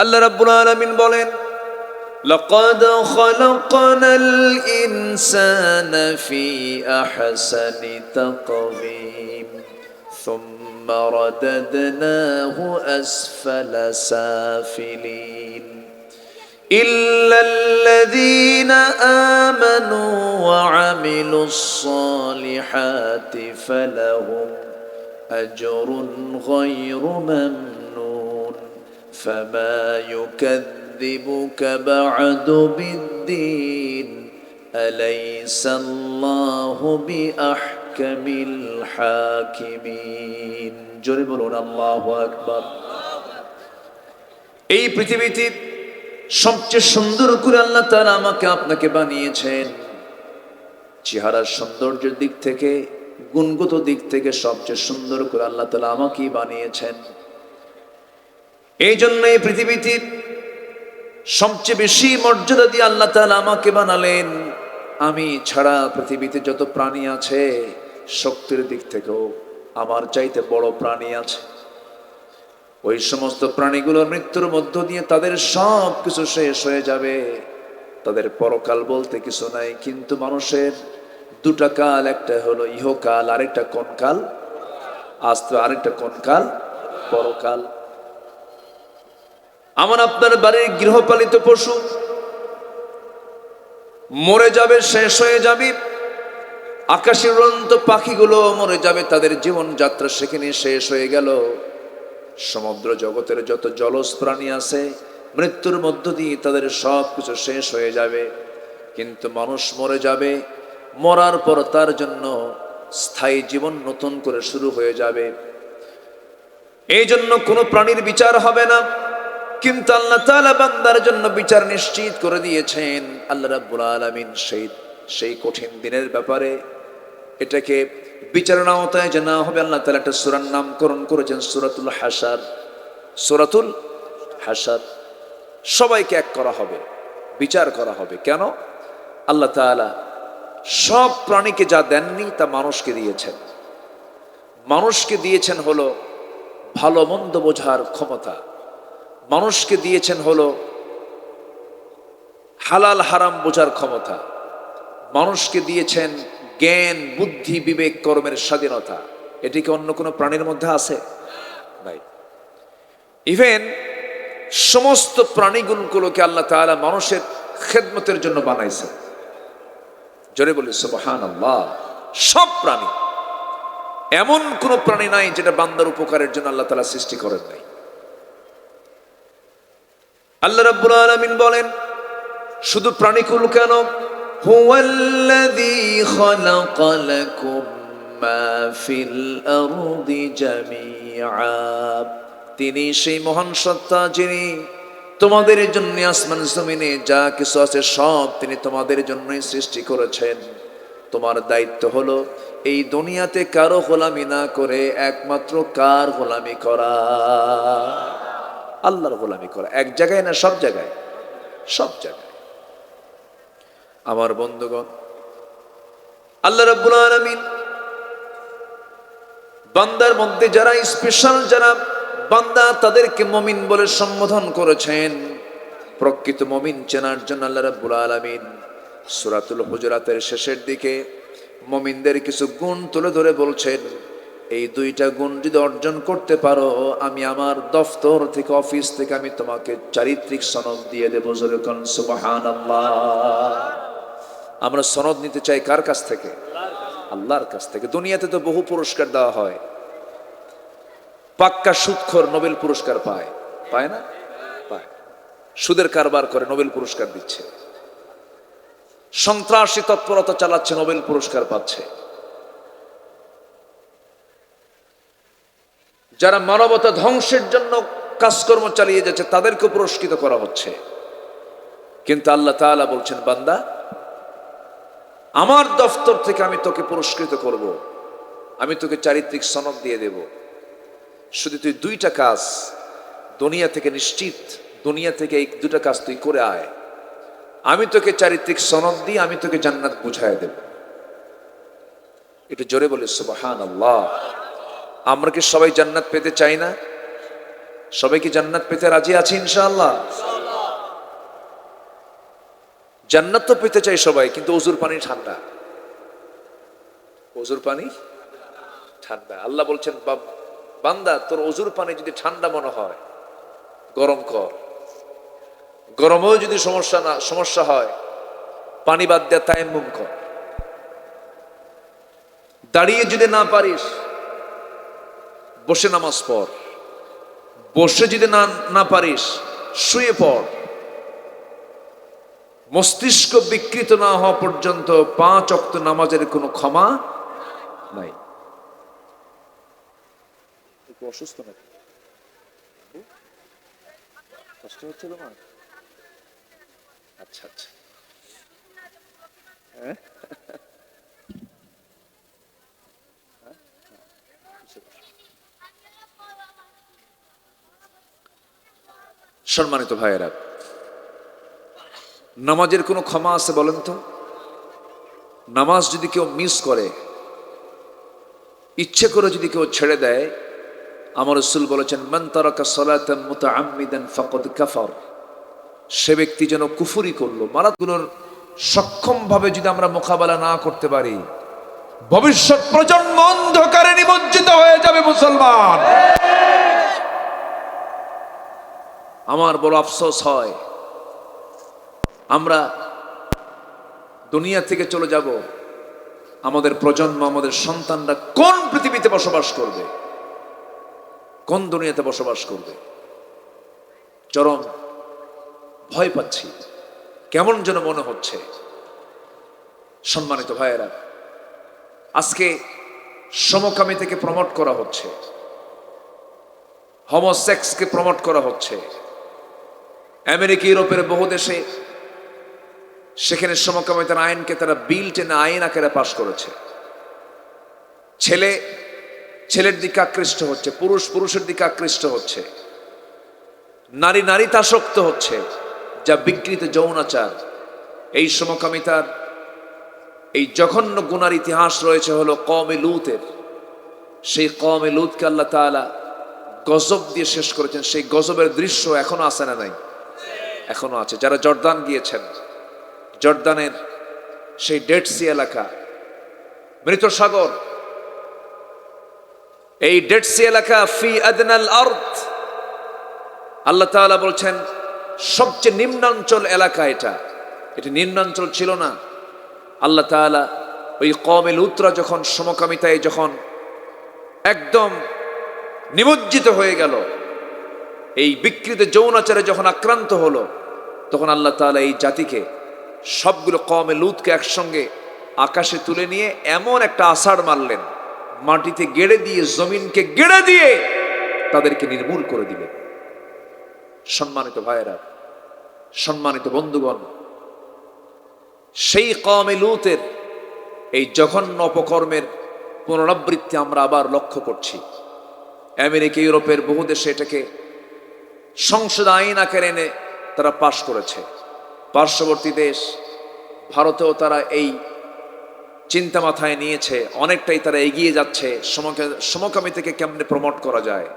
আল্লাহ রাব্বুল আলামিন বলেন, লাকাদ খালাকনাল ইনসানা ফি আহসানি তাকওয়িম সুম্মা রাদাদনাহু আসফালা সাফিলিন ইল্লাল্লাযীনা আমানু ওয়া আমিলুস সালিহাতি ফালাহুম আজরুন গায়রু মামনুন ফামা ইউকাযযিবুকা বা'দু বিদ্দীন আলাইসাল্লাহু বিআহকামিল হাকিমিন। জোরে বলুন আল্লাহু আকবার। এই পৃথিবীতে সবচেয়ে সুন্দর করে আল্লাহ তাআলা আমাকে আপনাকে বানিয়েছেন। চেহারার সৌন্দর্যের দিক থেকে, গুণগত দিক থেকে সবচেয়ে সুন্দর করে আল্লাহ তাআলা আমাকেই বানিয়েছেন। এই জন্য এই পৃথিবীতে সবচেয়ে বেশি মর্যাদা দিয়ে আল্লাহ তাআলা আমাকে বানালেন। আমি ছাড়া পৃথিবীতে যত প্রাণী আছে, শক্তির দিক থেকেও আমার চাইতে বড় প্রাণী আছে। ওই সমস্ত প্রাণীগুলোর মৃত্যুর মধ্য দিয়ে তাদের সব কিছু শেষ হয়ে যাবে, তাদের পরকাল বলতে কিছু নাই। কিন্তু মানুষের দুটা কাল, একটা হলো ইহকাল, আরেকটা কোন কাল? আরেকটা কোন কাল? পরকাল। আমার আপনার বাড়ির গৃহপালিত পশু মরে যাবে, শেষ হয়ে যাবে। আকাশের উড়ন্ত পাখিগুলো মরে যাবে, তাদের জীবন যাত্রা সেখানে শেষ হয়ে গেল। সমুদ্র জগতের যত জলজ প্রাণী আছে, মৃত্যুর মধ্য দিয়ে তাদের সব কিছু শেষ হয়ে যাবে। কিন্তু মানুষ মরে যাবে, মরার পর তার জন্য স্থায়ী জীবন নতুন করে শুরু হয়ে যাবে। এই জন্য কোনো প্রাণীর বিচার হবে না, কিন্তু আল্লাহ তাআলা বান্দার জন্য বিচার নিশ্চিত করে দিয়েছেন। আল্লাহ রাব্বুল আলামিন সেই কঠিন দিনের ব্যাপারে এটাকে বিচারের আওতায় যে না হবে, আল্লাহ তাআলা একটা সূরার নামকরণ করেছেন সূরাতুল হাশর। সূরাতুল হাশর, সবাইকে এক করা হবে, বিচার করা হবে। কেন? আল্লাহ তাআলা সব প্রাণীকে যা দেননি তা মানুষকে দিয়েছেন। মানুষকে দিয়েছেন হলো ভালো মন্দ বোঝার ক্ষমতা, মানুষকে দিয়েছেন হলো হালাল হারাম বোঝার ক্ষমতা, মানুষকে দিয়েছেন জ্ঞান, বুদ্ধি, বিবেক, কর্মের স্বাধীনতা। এটি কি অন্য কোনো প্রাণীর মধ্যে আছে? নাই। ইভেন সমস্ত প্রাণীগুলোকে আল্লাহ তাআলা মানুষের খেদমতের জন্য বানাইছে। জোরে বলি সুবহানাল্লাহ। সব প্রাণী, এমন কোন প্রাণী নাই যেটা বান্দার উপকারের জন্য আল্লাহ তাআলা সৃষ্টি করেন নাই। আল্লাহ রাব্বুল আলামিন বলেন, শুধু প্রাণীকুল কেন, হুয়াল্লাযী খালাকা লাকুম মা ফিল আরদি জামিআ, তিনি সেই মহান সত্তা যিনি তোমাদের জন্য আসমান জমিনে যা কিছু আছে সব তিনি তোমাদের জন্যই সৃষ্টি করেছেন। তোমার দায়িত্ব হলো এই দুনিয়াতে কারো গোলামি না করে একমাত্র কার গোলামি করা? আল্লাহর গোলামি করা। এক জায়গায় না, সব জায়গায়? সব জায়গায়। আমার বন্ধুগণ, আল্লাহ রাব্বুল আলামিন বান্দার মধ্যে যারা স্পেশাল, যারা বান্দা, তাদেরকে মুমিন বলে সম্বোধন করেছেন। প্রকৃত মুমিন চেনার জন্য আল্লাহ রাব্বুল আলামিন সূরাতুল হুজুরাতের শেষের দিকে মুমিনদের কিছু গুণ তুলে ধরে বলছেন, এই দুইটা গুণ যদি অর্জন করতে পারো, আমি আমার দফতর থেকে, অফিস থেকে আমি তোমাকে চারিত্রিক সনদ দিয়ে দেব। জোরে কোন সুবহানাল্লাহ। আমরা সনদ নিতে চাই কার কাছ থেকে? আল্লাহর কাছ থেকে। দুনিয়াতে তো বহু পুরস্কার দেওয়া হয়। পাক্কা সুদখোর নোবেল পুরস্কার পায়, পায় না? পায়। সুদের কারবার করে নোবেল পুরস্কার দিচ্ছে, সন্ত্রাসী তৎপরতা চালাচ্ছে, নোবেল পুরস্কার পাচ্ছে। যারা মানবতা ধ্বংসের জন্য কাজকর্ম চালিয়ে যাচ্ছে তাদেরকে পুরস্কৃত করা হচ্ছে। কিন্তু আল্লাহ তাআলা বলছেন, বান্দা, আমার দফতর থেকে আমি তোকে পুরস্কৃত করব, আমি তোকে চারিত্রিক সনদ দিয়ে দেব। শুধু তুই দুইটা কাজ দুনিয়া থেকে নিশ্চিত, দুনিয়া থেকে এই দুটা কাজ তুই করে আয়, আমি তোকে চারিত্রিক সনদ দিয়ে আমি তোকে জান্নাত বুঝায় দেব। একটু জোরে বলে সুবহানাল্লাহ। আমরা কি সবাই জান্নাত পেতে চাই না? সবাই কি জান্নাত পেতে রাজি আছে ইনশাআল্লাহ? জান্নাত তো পেতে চাই সবাই, কিন্তু অজুর পানি ঠান্ডা। অজুর পানি ঠান্ডা। আল্লাহ বলছেন, বান্দা তোর অজুর পানি যদি ঠান্ডা মনে হয় গরম কর, গরমেও যদি সমস্যা হয় পানি বাদ দেয়া তায়াম্মুম কর। দাঁড়িয়ে যদি না পারিস বসে নামাজ পড়, বসে যদি না পারিস শুয়ে পড়। মস্তিষ্ক বিকৃত না হওয়া পর্যন্ত 5 ওয়াক্ত নামাজের কোনো ক্ষমা নাই। অসুস্থ নাকি? কষ্ট হচ্ছে তোমার? আচ্ছা আচ্ছা। সম্মানিত ভাইয়েরা, নামাজের কোনো ক্ষমা আছে বলেন তো? নামাজ যদি কেউ মিস করে, ইচ্ছে করে যদি কেউ ছেড়ে দেয়, আমার রাসূল বলেছেন, মান তারাকা সালাতান মুতাআম্মিদান ফাকাদ কাফার। সে ব্যক্তি যেন কুফরি করলো। মারাতগুলোর সক্ষম ভাবে যদি আমরা মোকাবেলা না করতে পারি, ভবিষ্যৎ প্রজন্ম অন্ধকারে নিমজ্জিত হয়ে যাবে মুসলমান। আমার বড় আফসোস হয়, আমরা দুনিয়া থেকে চলে যাব, আমাদের প্রজন্ম, আমাদের সন্তানরা কোন পৃথিবীতে বসবাস করবে, কোন দুনিয়াতে বসবাস করবে? চরম ভয় পাচ্ছি, কেমন যেন মনে হচ্ছে। সম্মানিত ভাইয়েরা, আজকে সমকামী থেকে প্রমোট করা হচ্ছে, হোমোসেক্সকে প্রমোট করা হচ্ছে। আমেরিকা, ইউরোপের বহু দেশে সেখানে সমকামিতার আইনকে তারা বিল টেনে আইন আকারে পাশ করেছে। ছেলের দিকে আকৃষ্ট হচ্ছে, পুরুষ পুরুষের দিকে আকৃষ্ট হচ্ছে, নারী নারীতে আসক্ত হচ্ছে, যা বিকৃত যৌনাচার। এই সমকামিতার এই জঘন্য গুনার ইতিহাস রয়েছে হলো কওমে লূতের। সেই কওমে লূতকে আল্লাহ তাআলা গজব দিয়ে শেষ করেছেন। সেই গজবের দৃশ্য এখনো আছে না নাই? এখনো আছে। যারা জর্দান গিয়েছেন, জর্দানের সেই ডেড সি এলাকা, মৃত সাগর, এই ডেড সি এলাকা ফি আদনাল আরদ, আল্লাহ তাআলা বলছেন সবচেয়ে নিম্নাঞ্চল এলাকা এটা। এটি নিম্নাঞ্চল ছিল না। আল্লাহ তাআলা ওই কওমে লূতরা যখন সমকামিতায় যখন একদম নিমজ্জিত হয়ে গেল, এই বিকৃত যৌনাচারে যখন আক্রান্ত হলো, তখন আল্লাহ তাআলা এই জাতিকে, সবগুলো কওমে লূতকে একসঙ্গে আকাশে তুলে নিয়ে এমন একটা আছাড় মারলেন, মাটিতে গেড়ে দিয়ে, জমিনকে গেড়ে দিয়ে তাদেরকে নির্মূল করে দিলেন। সম্মানিত ভাইয়েরা, সম্মানিত বন্ধুগণ, সেই কওমে লূতের এই জঘন্য অপকর্মের পুনরাবৃত্তি আমরা আবার লক্ষ্য করছি। আমেরিকা, ইউরোপের বহু দেশে এটাকে সংসদ আইন আকারে এনে তারা পাশ করেছে। পার্শ্ববর্তী দেশ ভারতেও তারা এই চিন্তা মাথায় নিয়েছে, অনেকটাই তারা এগিয়ে যাচ্ছে। সমকামিতাকে কেমনে প্রমোট করা যায়,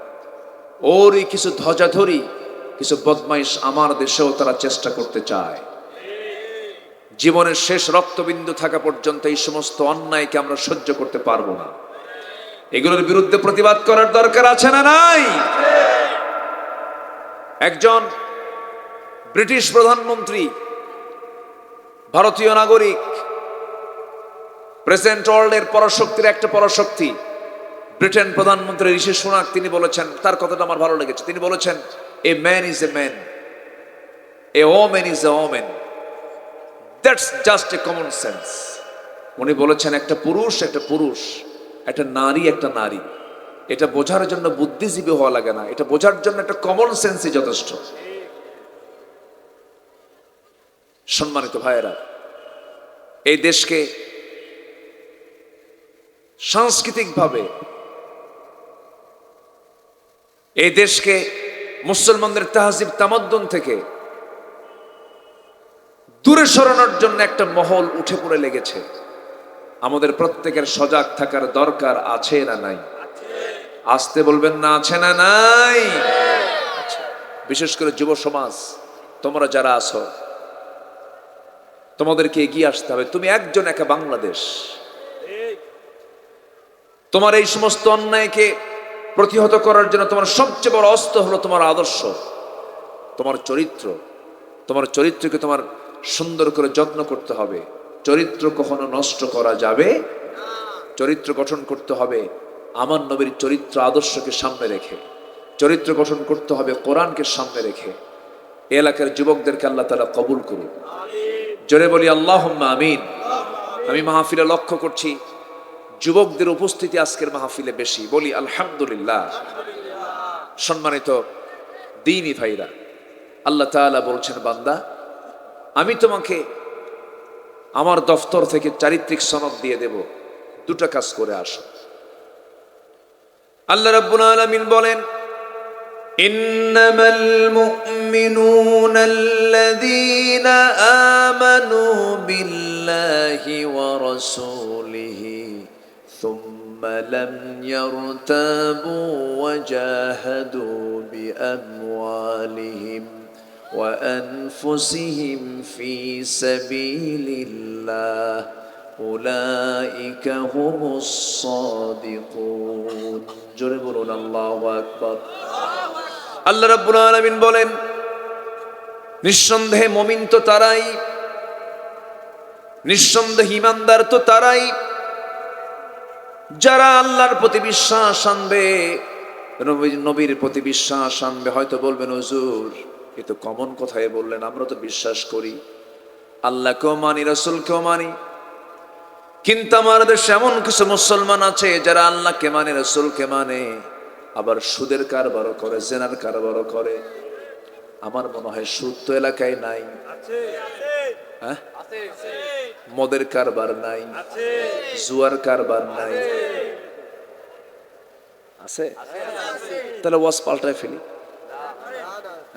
ওরই কিছু ধ্বজাধরি, কিছু বদমাইশ আমার দেশেও তারা চেষ্টা করতে চায়। জীবনের শেষ রক্তবিন্দু থাকা পর্যন্ত এই সমস্ত অন্যায়কে আমরা সহ্য করতে পারবো না। এগুলোর বিরুদ্ধে প্রতিবাদ করার দরকার আছে না নাই? একজন ব্রিটিশ প্রধানমন্ত্রী, ভারতীয় নাগরিক, প্রেসিডেন্ট ওয়ার্ল্ডের পরাশক্তির একটা পরাশক্তি, ব্রিটেন প্রধানমন্ত্রী ঋষি সুনাক, তিনি বলেছেন, তার কথাটা আমার ভালো লেগেছে। তিনি বলেছেন, a man is a man, a woman is a woman, that's just a common sense. উনি বলেছেন, একটা পুরুষ একটা পুরুষ, একটা নারী একটা নারী। এটা বোঝার জন্য বুদ্ধিজীবী হওয়া লাগে না, এটা বোঝার জন্য একটা কমন সেন্সই যথেষ্ট। সম্মানিত ভাইয়েরা, এই দেশকে সাংস্কৃতিকভাবে, এই দেশকে মুসলমানদের তাহজিব তামাদ্দুন থেকে দূরে সরানোর জন্য একটা মহল উঠে পড়ে লেগেছে। আমাদের প্রত্যেকের সজাগ থাকার দরকার আছে না নাই? আসতে বলবেন না, আছে না নাই? বিশেষ করে যুব সমাজ, তোমরা যারা আছো, তোমাদেরকে এগিয়ে আসতে হবে। তুমি একজন, একা বাংলাদেশ। তোমার এই সমস্ত অন্যায়কে প্রতিহত করার জন্য তোমার সবচেয়ে বড় অস্ত্র হলো তোমার আদর্শ, তোমার চরিত্র। তোমার চরিত্রকে তোমার সুন্দর করে যত্ন করতে হবে। চরিত্র কখনো নষ্ট করা যাবে। চরিত্র গঠন করতে হবে আমার নবীর চরিত্র আদর্শকে সামনে রেখে। চরিত্র গঠন করতে হবে কোরআনকে সামনে রেখে। এলাকার যুবকদেরকে আল্লাহ তাআলা কবুল করুন। জোরে বলি আল্লাহুম্মা আমিন। আমি মাহফিলে লক্ষ্য করছি যুবকদের উপস্থিতি আজকের মাহফিলে বেশি। বলি আলহামদুলিল্লাহ। সম্মানিত দ্বীনি ভাইরা, আল্লাহ তাআলা বলছেন, বান্দা আমি তোমাকে আমার দফতর থেকে চারিত্রিক সনদ দিয়ে দেব, দুটা কাজ করে আসো। আল্লাহ রাব্বুল আলামিন বলেন, ইন্নামাল মুমিনুনা আল্লাযীনা আমানু বিল্লাহি ওয়া রাসূলিহি সুম্মা লাম ইয়ারতাবু ওয়া জাহাদু বিআমওয়ালিহিম ওয়া আনফুসিহিম ফি সাবিলিল্লাহ উলাইকা হুমুস সাদিকুন। জোরে বলুন আল্লাহু আকবার। আল্লাহ রাব্বুল আলামিন বলেন, নিঃসন্দেহে মুমিন তো তারাই, নিঃসন্দেহে ঈমানদার তো তারাই যারা আল্লাহর প্রতি বিশ্বাস আনবে, নবীর প্রতি বিশ্বাস আনবে। হয়তো বলবেন, হুজুর এ তো কমন কথাই বললেন, আমরা তো বিশ্বাস করি, আল্লাহকেও মানি, রাসূলকেও মানি, কিন্তু আমার দেশে এমন কিছু মুসলমান আছে যারা আল্লাহকে মানে, রাসূলকে মানে, আবার সুদের কারবারও করে, জেনার কারবারও করে। আমার মনে হয় সুদ তো এলাকায় নাই, হ্যাঁ? মদের কারবার নাই, জুয়ার কারবার নাই, আছে? তাহলে ওয়াজ পাল্টায় ফেলি,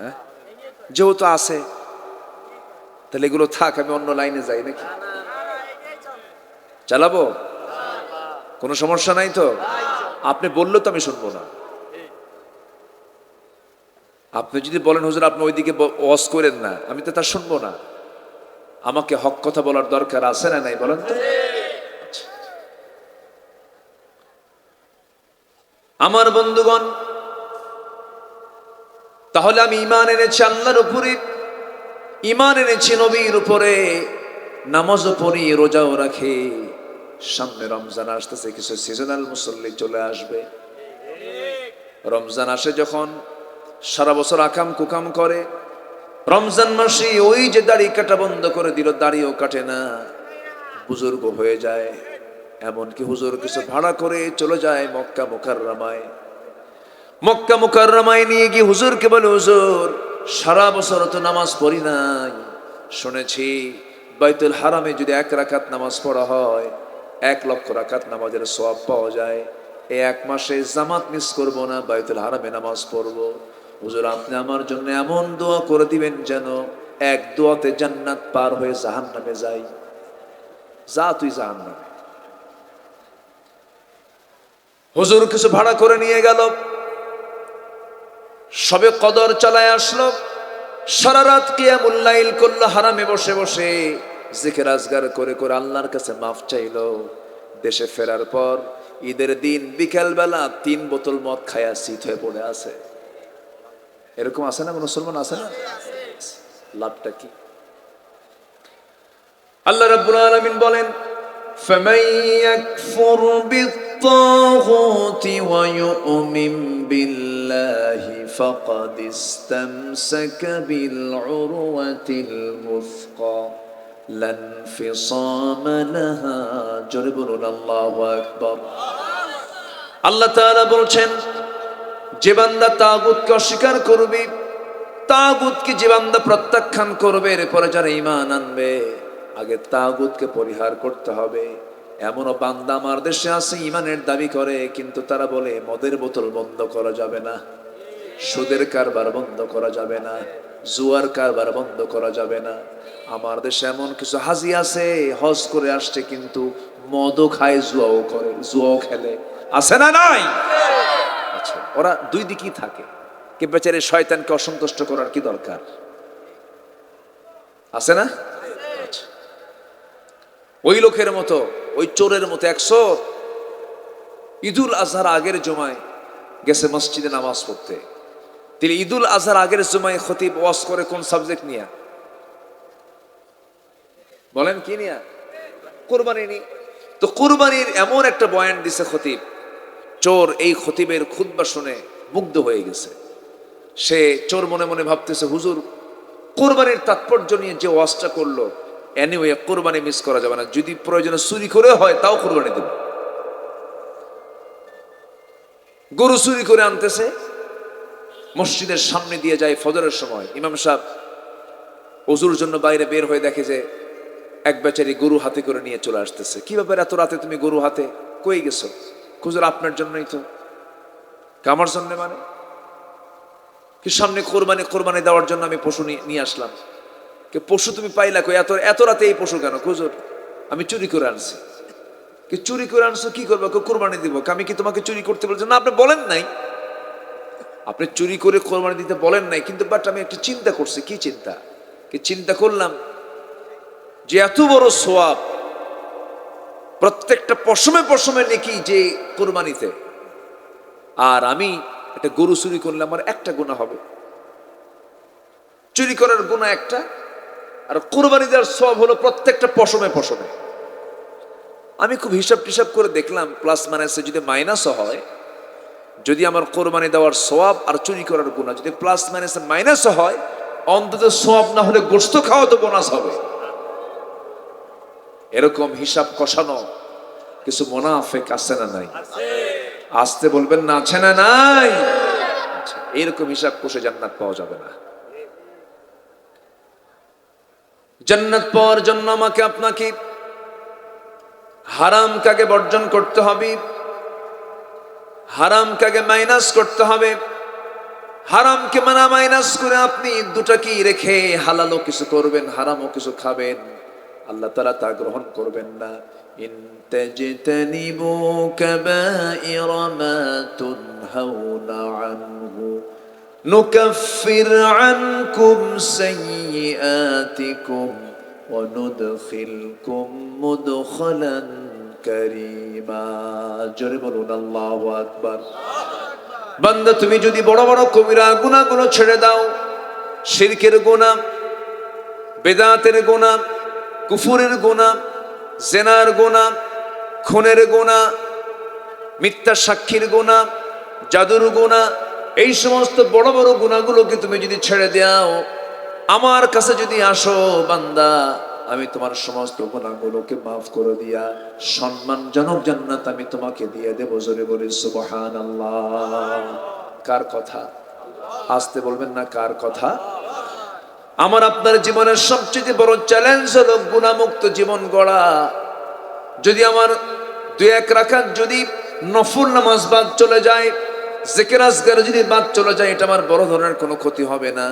হ্যাঁ? যেহেতু আছে তাহলে এগুলো থাক, আমি অন্য লাইনে যাই নাকি? চালাবো? কোনো সমস্যা নাই তো? আপনি বললে তো আমি শুনবো না। আপনি যদি বলেন, হুজুর আপনি ওইদিকে ওয়াজ করেন না, আমি তো তা শুনবো না। আমাকে হক কথা বলার দরকার আছে না নাই বলেন তো? আমার বন্ধুগণ, তাহলে আমি ঈমান এনেছি আল্লাহর উপরে, ঈমান এনেছি নবীর উপরে, নামাজও পড়ি, রোজাও রাখি। সামনে রমজান আসতেছে, কিছু সিজনাল মুসল্লি চলে আসবে। রমজান আসে যখন, সারা বছর আকাম কুকাম করে, রমজান মাসে ওই যে দাড়ি কাটা বন্ধ করে দিল, দাড়িও কাটে না, বুজুর্গ হয়ে যায়। এমনকি হুজুর কিছু ভাড়া করে চলে যায় মক্কা মুকাররমায়। মক্কা মুকাররমায় নিয়ে গিয়ে হুজুরকে বলে, হুজুর সারা বছর তো নামাজ পড়ি নাই, শুনেছি বাইতুল হারামে যদি 1 রাকাত নামাজ পড়া হয় 1 লক্ষ রাকাত নামাজের সওয়াব পাওয়া যায়। এই 1 মাসে জামাত মিস করব না, বাইতুল হারামে নামাজ পড়ব। হুজুর আপনি আমার জন্য এমন দোয়া করে দিবেন যেন এক দোয়াতে জান্নাত পার হয়ে জাহান্নামে যাই। যা তুই জাহান্নামে। হুজুর কিছু ভাড়া করে নিয়ে গেল, সবে কদর চালায় আসলো, সারা রাত কিয়ামুল লাইল করলো, হারামে বসে বসে জিকির আজগার করে করে আল্লাহর কাছে মাফ চাইলো। দেশে ফেরার পর ঈদের দিন বিকেল বেলা 3 বোতল মদ খায়া শীত হয়ে পড়ে আছে। এরকম আছে না মুসলমান? আছে না? লাভটা কি? আল্লাহ রাব্বুল আলামিন বলেন, ফামান ইয়াকফুর বিত-তাগুতি ওয়া ইউমিন বিল্লাহি ফাকাদ ইসতামসাকা বিল উরওয়াতিল মুসকা লা ইনফিসামা লাহা। জোরে বলুন আল্লাহু আকবার। আল্লাহ তাআলা বলছেন, যে বান্দা তাগুতকে অস্বীকার করবে, তাগুতকে যে বান্দা প্রত্যাখ্যান করবে, এরপরে যারা ঈমান আনবে, আগে তাগুতকে পরিহার করতে হবে। এমনও বান্দা আমার দেশে আছে, ঈমানের দাবি করে, কিন্তু তারা বলে মদের বোতল বন্ধ করা যাবে না, সুদের কারবার বন্ধ করা যাবে না, জুয়ার কারবার বন্ধ করা যাবে না। আমার দেশে এমন কিছু হাজি আছে, হজ করে আসছে কিন্তু মদও খায়, জুয়াও করে, জুয়াও খেলে। আছে না নাই? আচ্ছা, ওরা দুই দিকেই থাকে। কি বেচারে শয়তানকে অসন্তুষ্ট করার কি দরকার আছে না? আচ্ছা। ওই লোকের মতো, ওই চোরের মতো এক চোর ঈদুল আজহার আগের জুমায় গেছে মসজিদে নামাজ পড়তে। তিনি ঈদুল আজহার আগের জুমায় খতিব ওয়াজ করে কোন সাবজেক্ট নিয়ে বলেন? কি নিয়ে? কুরবানি নিয়ে। তো কুরবানির এমন একটা বয়ান দিছে খতিব, চোর এই খতিবের খুতবা শুনে মুগ্ধ হয়ে গেছে। সে চোর মনে মনে ভাবতেছে, হুজুর কুরবানির তাৎপর্য নিয়ে যে ওয়াজটা করলো, এনিওয়ে কুরবানি মিস করা যাবে না, যদি প্রয়োজনে চুরি করে হয় তাও কুরবানি দেব। গরু চুরি করে আনতেছে, মসজিদের সামনে দিয়ে যায় ফজরের সময়। ইমাম সাহেব ওযুর জন্য বাইরে বের হয়ে দেখে যে এক বেচারি গরু হাতে করে নিয়ে চলে আসতেছে। কি ব্যাপার, এত রাতে তুমি গরু হাতে কই গেছো? হুজুর আপনার জন্যই তো। আমার জন্য মানে কি? সামনে কোরবানি দেওয়ার জন্য আমি পশু নিয়ে আসলাম। কি পশু তুমি পাইলা কই? এত রাতে এই পশু কেন? হুজুর আমি চুরি করে আনছি। কি চুরি করে আনছো? কি করবো? কোরবানি দিব। আমি কি তোমাকে চুরি করতে বলছি? না, আপনি বলেন নাই, আপনি চুরি করে কোরবানি দিতে বলেন নাই, কিন্তু বাট আমি একটা চিন্তা করছি। কি চিন্তা? কি চিন্তা করলাম যে এত বড় সোয়াব, প্রত্যেকটা পশমে নেকি যে কোরবানিতে, আর আমি একটা গরু চুরি করলে আমার একটা গুনাহ হবে। চুরি করার গুনাহ একটা, আর কোরবানি দেওয়ার সোয়াব হলো প্রত্যেকটা পশমে। আমি খুব হিসাব টিসাব করে দেখলাম, প্লাস মাইনাসে যদি মাইনাসও হয়, যদি আমার কোরবানি দেওয়ার সোয়াব আর চুরি করার গুনাহ যদি প্লাস মাইনাসে মাইনাসও হয়, অন্তত সোয়াব না হলে গোশত খাওয়া তো বোনাস হবে। এরকম হিসাব কষানো কিছু মুনাফিক আছে না নাই? আসতে বলবেন না, আছে না নাই? আচ্ছা, এরকম হিসাব কষে জান্নাত পাওয়া যাবে না। জান্নাত পাওয়ার জন্য আমাকে আপনাকে হারাম কাকে বর্জন করতে হবে, হারাম কাকে মাইনাস করতে হবে। হারামকে মাইনাস করে আপনি দুটাকে রেখে হালালও কিছু করবেন, হারামও কিছু খাবেন, আল্লাহ তাআলা তা গ্রহণ করবেন না। ইন তাজতানিবু কাবাইরা মা তুনহাউনা আনহু নুকাফির আনকুম সাইয়্যাতিকুম ওয়া নুদখিলকুম মুদখালান কারীমা। জোরে বলুন আল্লাহু আকবার। বান্দা, তুমি যদি বড় বড় কবিরা গুনাহগুলো ছেড়ে দাও, শিরকের গুনাহ, বেদাতের গুনাহ, কুফুরের গুনাহ, জিনার গুনাহ, খুনের গুনাহ, মিথ্যা সাক্ষীর গুনাহ, জাদুর গুনাহ, এই সমস্ত বড় বড় গুনাহগুলোকে তুমি যদি ছেড়ে দাও, আমার কাছে যদি আসো বান্দা, আমি তোমার সমস্ত গুনাহগুলোকে মাফ করে দিয়া সম্মানজনক জান্নাত আমি তোমাকে দিয়ে দেব। জোরে বলি সুবহানাল্লাহ। কার কথা? আসতে বলবেন না, কার কথা? আমার আপনার জীবনের সবচেয়ে বড় চ্যালেঞ্জ হলো গুনাহমুক্ত জীবন গড়া। যদি আমার 2-1 রাকাত যদি নফল নামাজ বাদ চলে যায়, জিকির আজকার যদি বাদ চলে যায়, এটা আমার বড় ধরনের কোনো ক্ষতি হবে না,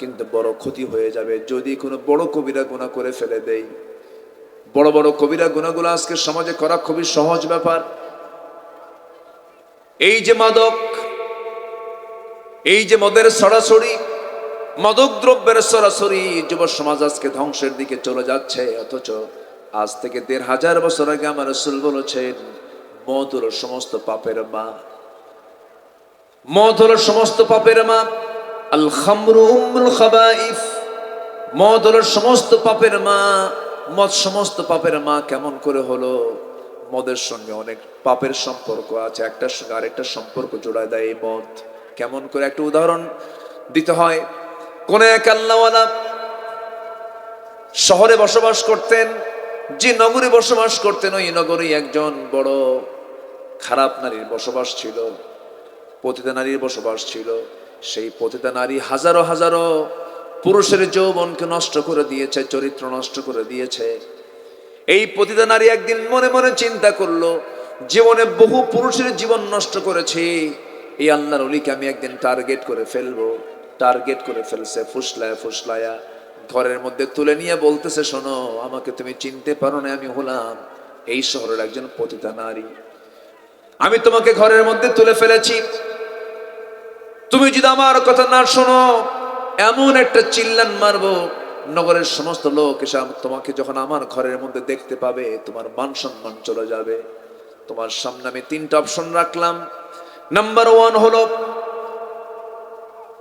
কিন্তু বড় ক্ষতি হয়ে যাবে যদি কোনো বড় কবিরা গুনাহ করে ফেলে দেই। বড় বড় কবিরা গুনাহগুলো আজকে সমাজে করা খুবই সহজ ব্যাপার। এই যে মাদক, এই যে মদের সরাসরি, মাদক দ্রব্যের সরাসরি যুব সমাজ আজকে ধ্বংসের দিকে চলে যাচ্ছে। অথচ আজ থেকে 1500 বছর আগে আমার রাসূল বলেছেন, মদ হলো সমস্ত পাপের মা। মদ হলো সমস্ত পাপের মা। আল খামরু উম্মুল খাবাইস। মদ হলো সমস্ত পাপের মা। মদ সমস্ত পাপের মা কেমন করে হলো? মদের সঙ্গে অনেক পাপের সম্পর্ক আছে, একটার সঙ্গে আরেকটা সম্পর্ক জোড়ায় দেয় এই মদ। কেমন করে? একটা উদাহরণ দিতে হয়। কোন এক আল্লাহওয়ালা শহরে বসবাস করতেন, যে নগরে বসবাস করতেন, ওই নগরে একজন বড় খারাপ নারীর বসবাস ছিল, পতিতা নারীর বসবাস ছিল। সেই পতিতা নারী হাজারো হাজারো পুরুষের যৌবনকে নষ্ট করে দিয়েছে, চরিত্র নষ্ট করে দিয়েছে। এই পতিতা নারী একদিন মনে মনে চিন্তা করলো, জীবনে বহু পুরুষের জীবন নষ্ট করেছি, এই আল্লাহর ওলিকে আমি একদিন টার্গেট করে ফেলবো। টার্গেট করে ফেলছে, ফুসলায়া ঘরের মধ্যে তুলে নিয়ে বলতেছে, শোনো, আমাকে তুমি চিনতে পারো না, আমি হলাম এই শহরের একজন পতিতা নারী। আমি তোমাকে ঘরের মধ্যে তুলে ফেলেছি, তুমি যদি আমার কথা না শোনো, এমন একটা চিল্লান মারবো, নগরের সমস্ত লোক এসে তোমাকে যখন আমার ঘরের মধ্যে দেখতে পাবে, তোমার মান সম্মান চলে যাবে। তোমার সামনে আমি 3টা অপশন রাখলাম। নাম্বার 1 হলো,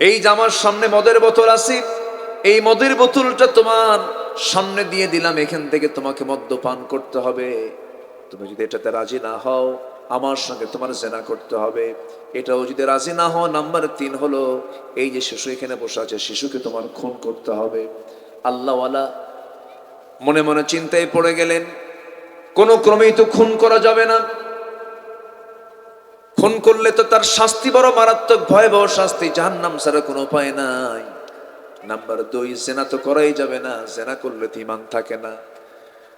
এই যে আমার সামনে মদের বোতল আছে, এই মদের বোতলটা তোমার সামনে দিয়ে দিলাম, এখান থেকে তোমাকে মদ্যপান করতে হবে। তুমি যদি এটাতে রাজি না হও, আমার সঙ্গে তোমার জেনা করতে হবে। এটাও যদি রাজি না হও, নাম্বার 3 হলো, এই যে শিশু এখানে বসে আছে, শিশুকে তোমার খুন করতে হবে। আল্লাহওয়ালা মনে মনে চিন্তায় পড়ে গেলেন, কোনো ক্রমেই তো খুন করা যাবে না। খুন করলে তো তার শাস্তি বড় মারাত্মক, ভয়াবহ শাস্তি, জাহান্নাম ছাড়া কোনো উপায় নাই। নাম্বার 2, জেনা তো করাই যাবে না, জেনা করলে তো ঈমান থাকে না।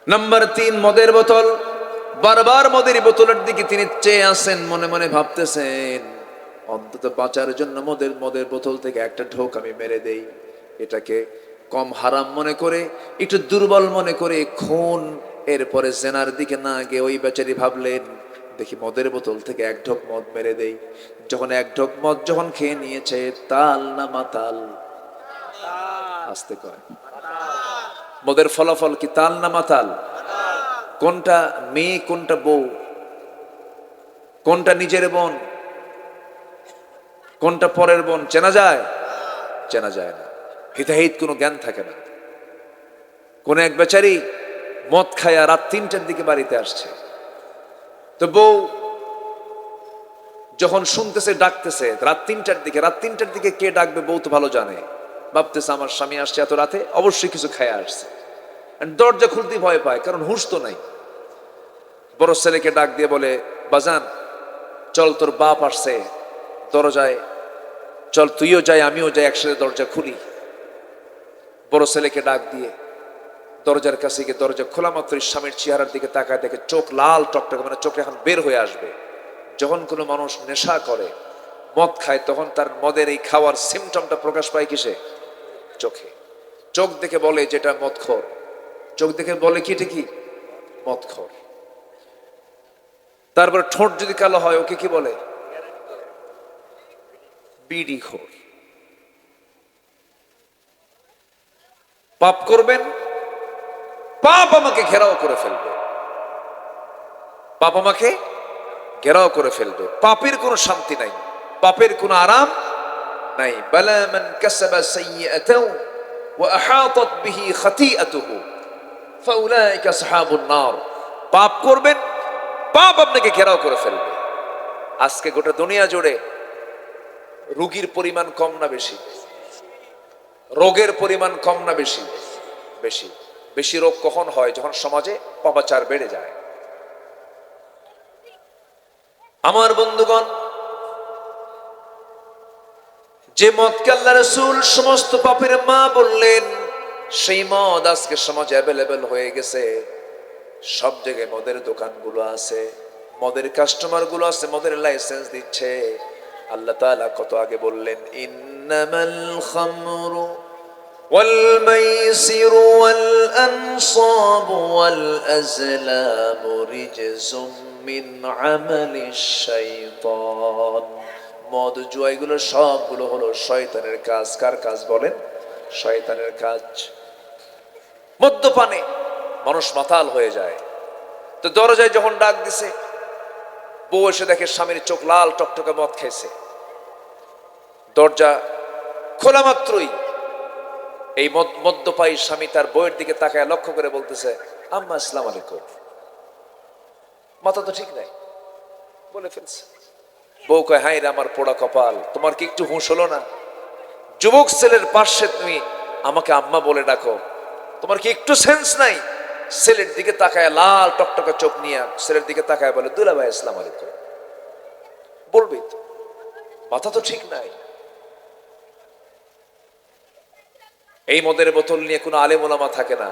নাম্বার 3, মদের বোতল। বারবার মদের বোতলের দিকে তিনি চেয়ে আসেন, মনে মনে ভাবতেছেন, অন্তত বাঁচার জন্য মদের বোতল থেকে একটা ঢোক আমি মেরে দেই। এটাকে কম হারাম মনে করে, একটু দুর্বল মনে করে খুন, এরপরে জেনার দিকে না গিয়ে ওই বেচারি ভাবলেন, দেখি মদের বোতল থেকে এক ঢোক মদ মেরে দেই। যখন এক ঢোক মদ যখন খেয়ে নিয়েছে, তাল না মাতাল? আসতে কয়, মদের ফলাফল কি তাল না মাতাল? কোনটা মেয়ে, কোনটা বউ, কোনটা নিজের বোন, কোনটা পরের বোন চেনা যায়? চেনা যায় না। হিতাহিত কোনো জ্ঞান থাকে না। কোন এক বেচারি মদ খায়া রাত 3টার দিকে বাড়িতে আসছে, তো বউ যখন শুনতেছে ডাকতেছে রাত 3টার দিকে কে ডাকবে বউ তো ভালো জানে। ভাবতেছে আমার স্বামী আসছে এত রাতে, অবশ্যই কিছু খায়া আসছে। দরজা খুলতে ভয় পায়, কারণ হুঁশ তো নাই। বড় ছেলেকে ডাক দিয়ে বলে, বাজান চল, তোর বাপ আসছে দরজায়, চল তুইও যাই আমিও যাই, একসাথে দরজা খুলি। বড় ছেলেকে ডাক দিয়ে দরজার কাছে গিয়ে দরজা খোলা মাত্র স্বামীর চেহারার দিকে তাকায়, দেখে চোখ লাল টকটকে, মানে চোখে এখন বের হয়ে আসবে। যখন কোনো মানুষ নেশা করে, মদ খায়, তখন তার মদের এই খাওয়ার সিমটমটা প্রকাশ পায় কিসে? চোখে। চোখ দেখে বলে যেটা মদখোর, চোখ দেখে বলে কি এটা কি মদখোর। তারপরে ঠোঁট যদি কালো হয়, ওকে কি বলে? বিড়িখোর। পাপ করবেন, পাপ আমাকে ঘেরাও করে ফেলবে, পাপ আমাকে ঘেরাও করে ফেলবে। পাপের কোনো শান্তি নাই, পাপের কোনো আরাম নাই। বালা মান কাসাবা সাইয়্যাতাও ওয়া আহাতাত বিহি খাতিআতুহু ফাউলাইকা আসহাবুন নার। পাপ করবেন, পাপ আপনাকে ঘেরাও করে ফেলবে। আজকে গোটা দুনিয়া জুড়ে রোগীর পরিমাণ কম না বেশি? রোগের পরিমাণ কম না বেশি? বেশি। বেশি রোগ কখন হয়? যখন সমাজে পাপাচার বেড়ে যায়। আমার বন্ধুগণ, যে মদকে আল্লাহ রাসূল সমস্ত পাপের মা বললেন, সেই মদ আজকে সমাজে অ্যাভেলেবেল হয়ে গেছে। সব জায়গায় মদের দোকানগুলো আছে, মদের কাস্টমার গুলো আছে, মদের লাইসেন্স দিচ্ছে। আল্লাহ তাআলা কত আগে বললেন, ইন্নামাল খামরু ওয়াল মাইসিরু ওয়াল আনসাবু ওয়াল আজলামু রিজসুম মিন আমালিশ শাইতান। মদ জুয়া এগুলো সবগুলো হলো শয়তানের কাজ। কার কাজ বলেন? শয়তানের কাজ। মদ্যপানে মানুষ মাতাল হয়ে যায়। তো দরজায় যখন ডাক দিছে, বউ এসে দেখে স্বামীর চোখ লাল টকটকে, মদ খেয়েছে। দরজা খোলা মাত্রই এই মদ্যপায়ী স্বামী তার বউয়ের দিকে তাকায় লক্ষ্য করে বলতেছে, আম্মা আসসালামু আলাইকুম। মাথা তো ঠিক নাই, বলে ফেলছে। বউ কয়, হাই রে আমার পোড়া কপাল, তোমার কি একটু হুঁশ হলো না? যুবক ছেলের পাশে তুমি আমাকে আম্মা বলে ডাকো, তোমার কি একটু সেন্স নাই? ছেলের দিকে তাকায় লাল টকটকে চোখ নিয়ে ছেলের দিকে তাকায় বলে, দুলাভাই আসসালামু আলাইকুম। বলবি তো, মাথা তো ঠিক নাই। এই মদের বোতল নিয়ে কোনো আলেম ওলামা থাকে না।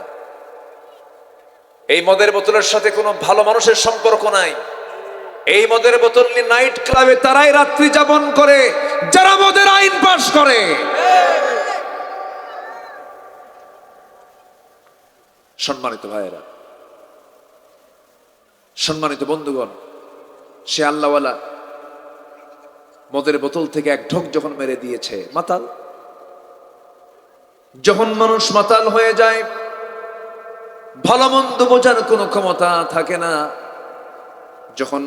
এই মদের বোতলের সাথে কোনো ভালো মানুষের সম্পর্ক নাই। এই মদের বোতল নিয়ে নাইট ক্লাবে তারাই রাত্রি যাপন করে যারা মদের আইন পাশ করে। সম্মানিত ভাইয়েরা, সম্মানিত বন্ধুগণ, সে আল্লাহওয়ালা মদের বোতল থেকে এক ঢোক যখন মেরে দিয়েছে, মাতাল। যখন মানুষ মাতাল হয়ে যায়, ভালো মন্দ বোঝার কোনো ক্ষমতা থাকে না। যখন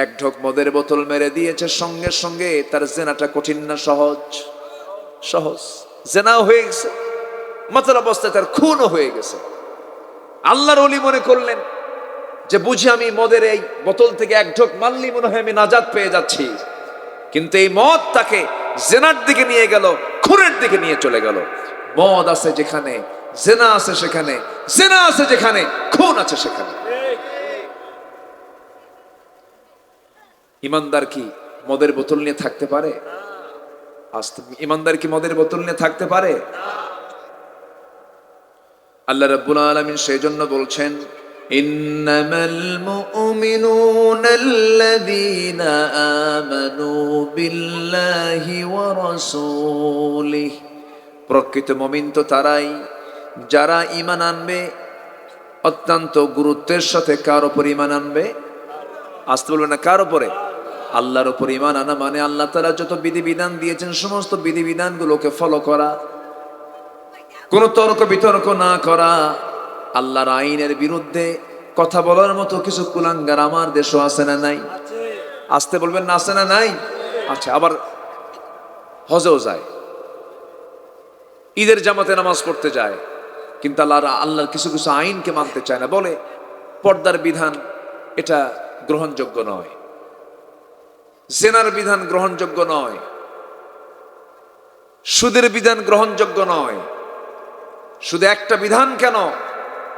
এক ঢোক মদের বোতল মেরে দিয়েছে, সঙ্গে সঙ্গে তার জেনাটা কঠিন না সহজ? সহজ। জেনাও হয়ে গেছে, মাতাল অবস্থায় তার খুনও হয়ে গেছে। আল্লাহর ওলি মনে করলেন যে বুঝি আমি মদের এই বোতল থেকে এক ঢোক মারলেই মনে হয় আমি নাজাত পেয়ে যাচ্ছি, কিন্তু এই মদ তাকে জেনার দিকে নিয়ে গেল, খুনের দিকে নিয়ে চলে গেল। মদ আছে যেখানে জেনা আছে সেখানে, জেনা আছে যেখানে খুন আছে সেখানে। ইমানদার কি মদের বোতল নিয়ে থাকতে পারে? ইমানদার কি মদের বোতল নিয়ে থাকতে পারে? আল্লাহ রাব্বুল আলামিন সেই জন্য বলছেন, ইন্নামাল মুমিনুনা আল্লাযীনা আমানু বিল্লাহি ওয়া রাসূলিহি, প্রকৃত মুমিন তো তারাই যারা ঈমান আনবে অত্যন্ত গুরুত্বের সাথে। কার উপর ঈমান আনবে? আসতে বলবে না, কার উপরে? আল্লাহর উপর ঈমান আনা মানে আল্লাহ তাআলা যত বিধিবিধান দিয়েছেন সমস্ত বিধিবিধানগুলোকে ফলো করা, কোনো তর্ক বিতর্ক না করা। আল্লাহর আইনের বিরুদ্ধে কথা বলার মতো কিছু কুলাঙ্গার আমার দেশও আছে না নাই? আসতে বলবেন না, আছে না নাই? আচ্ছা, আবার হজেও যায়, ঈদের জামাতে নামাজ পড়তে যায়, কিন্তু আল্লাহর কিছু কিছু আইনকে মানতে চায় না। বলে পর্দার বিধান এটা গ্রহণযোগ্য নয়, জেনার বিধান গ্রহণযোগ্য নয়, সুদের বিধান গ্রহণযোগ্য নয়। শুধু একটা বিধান কেন,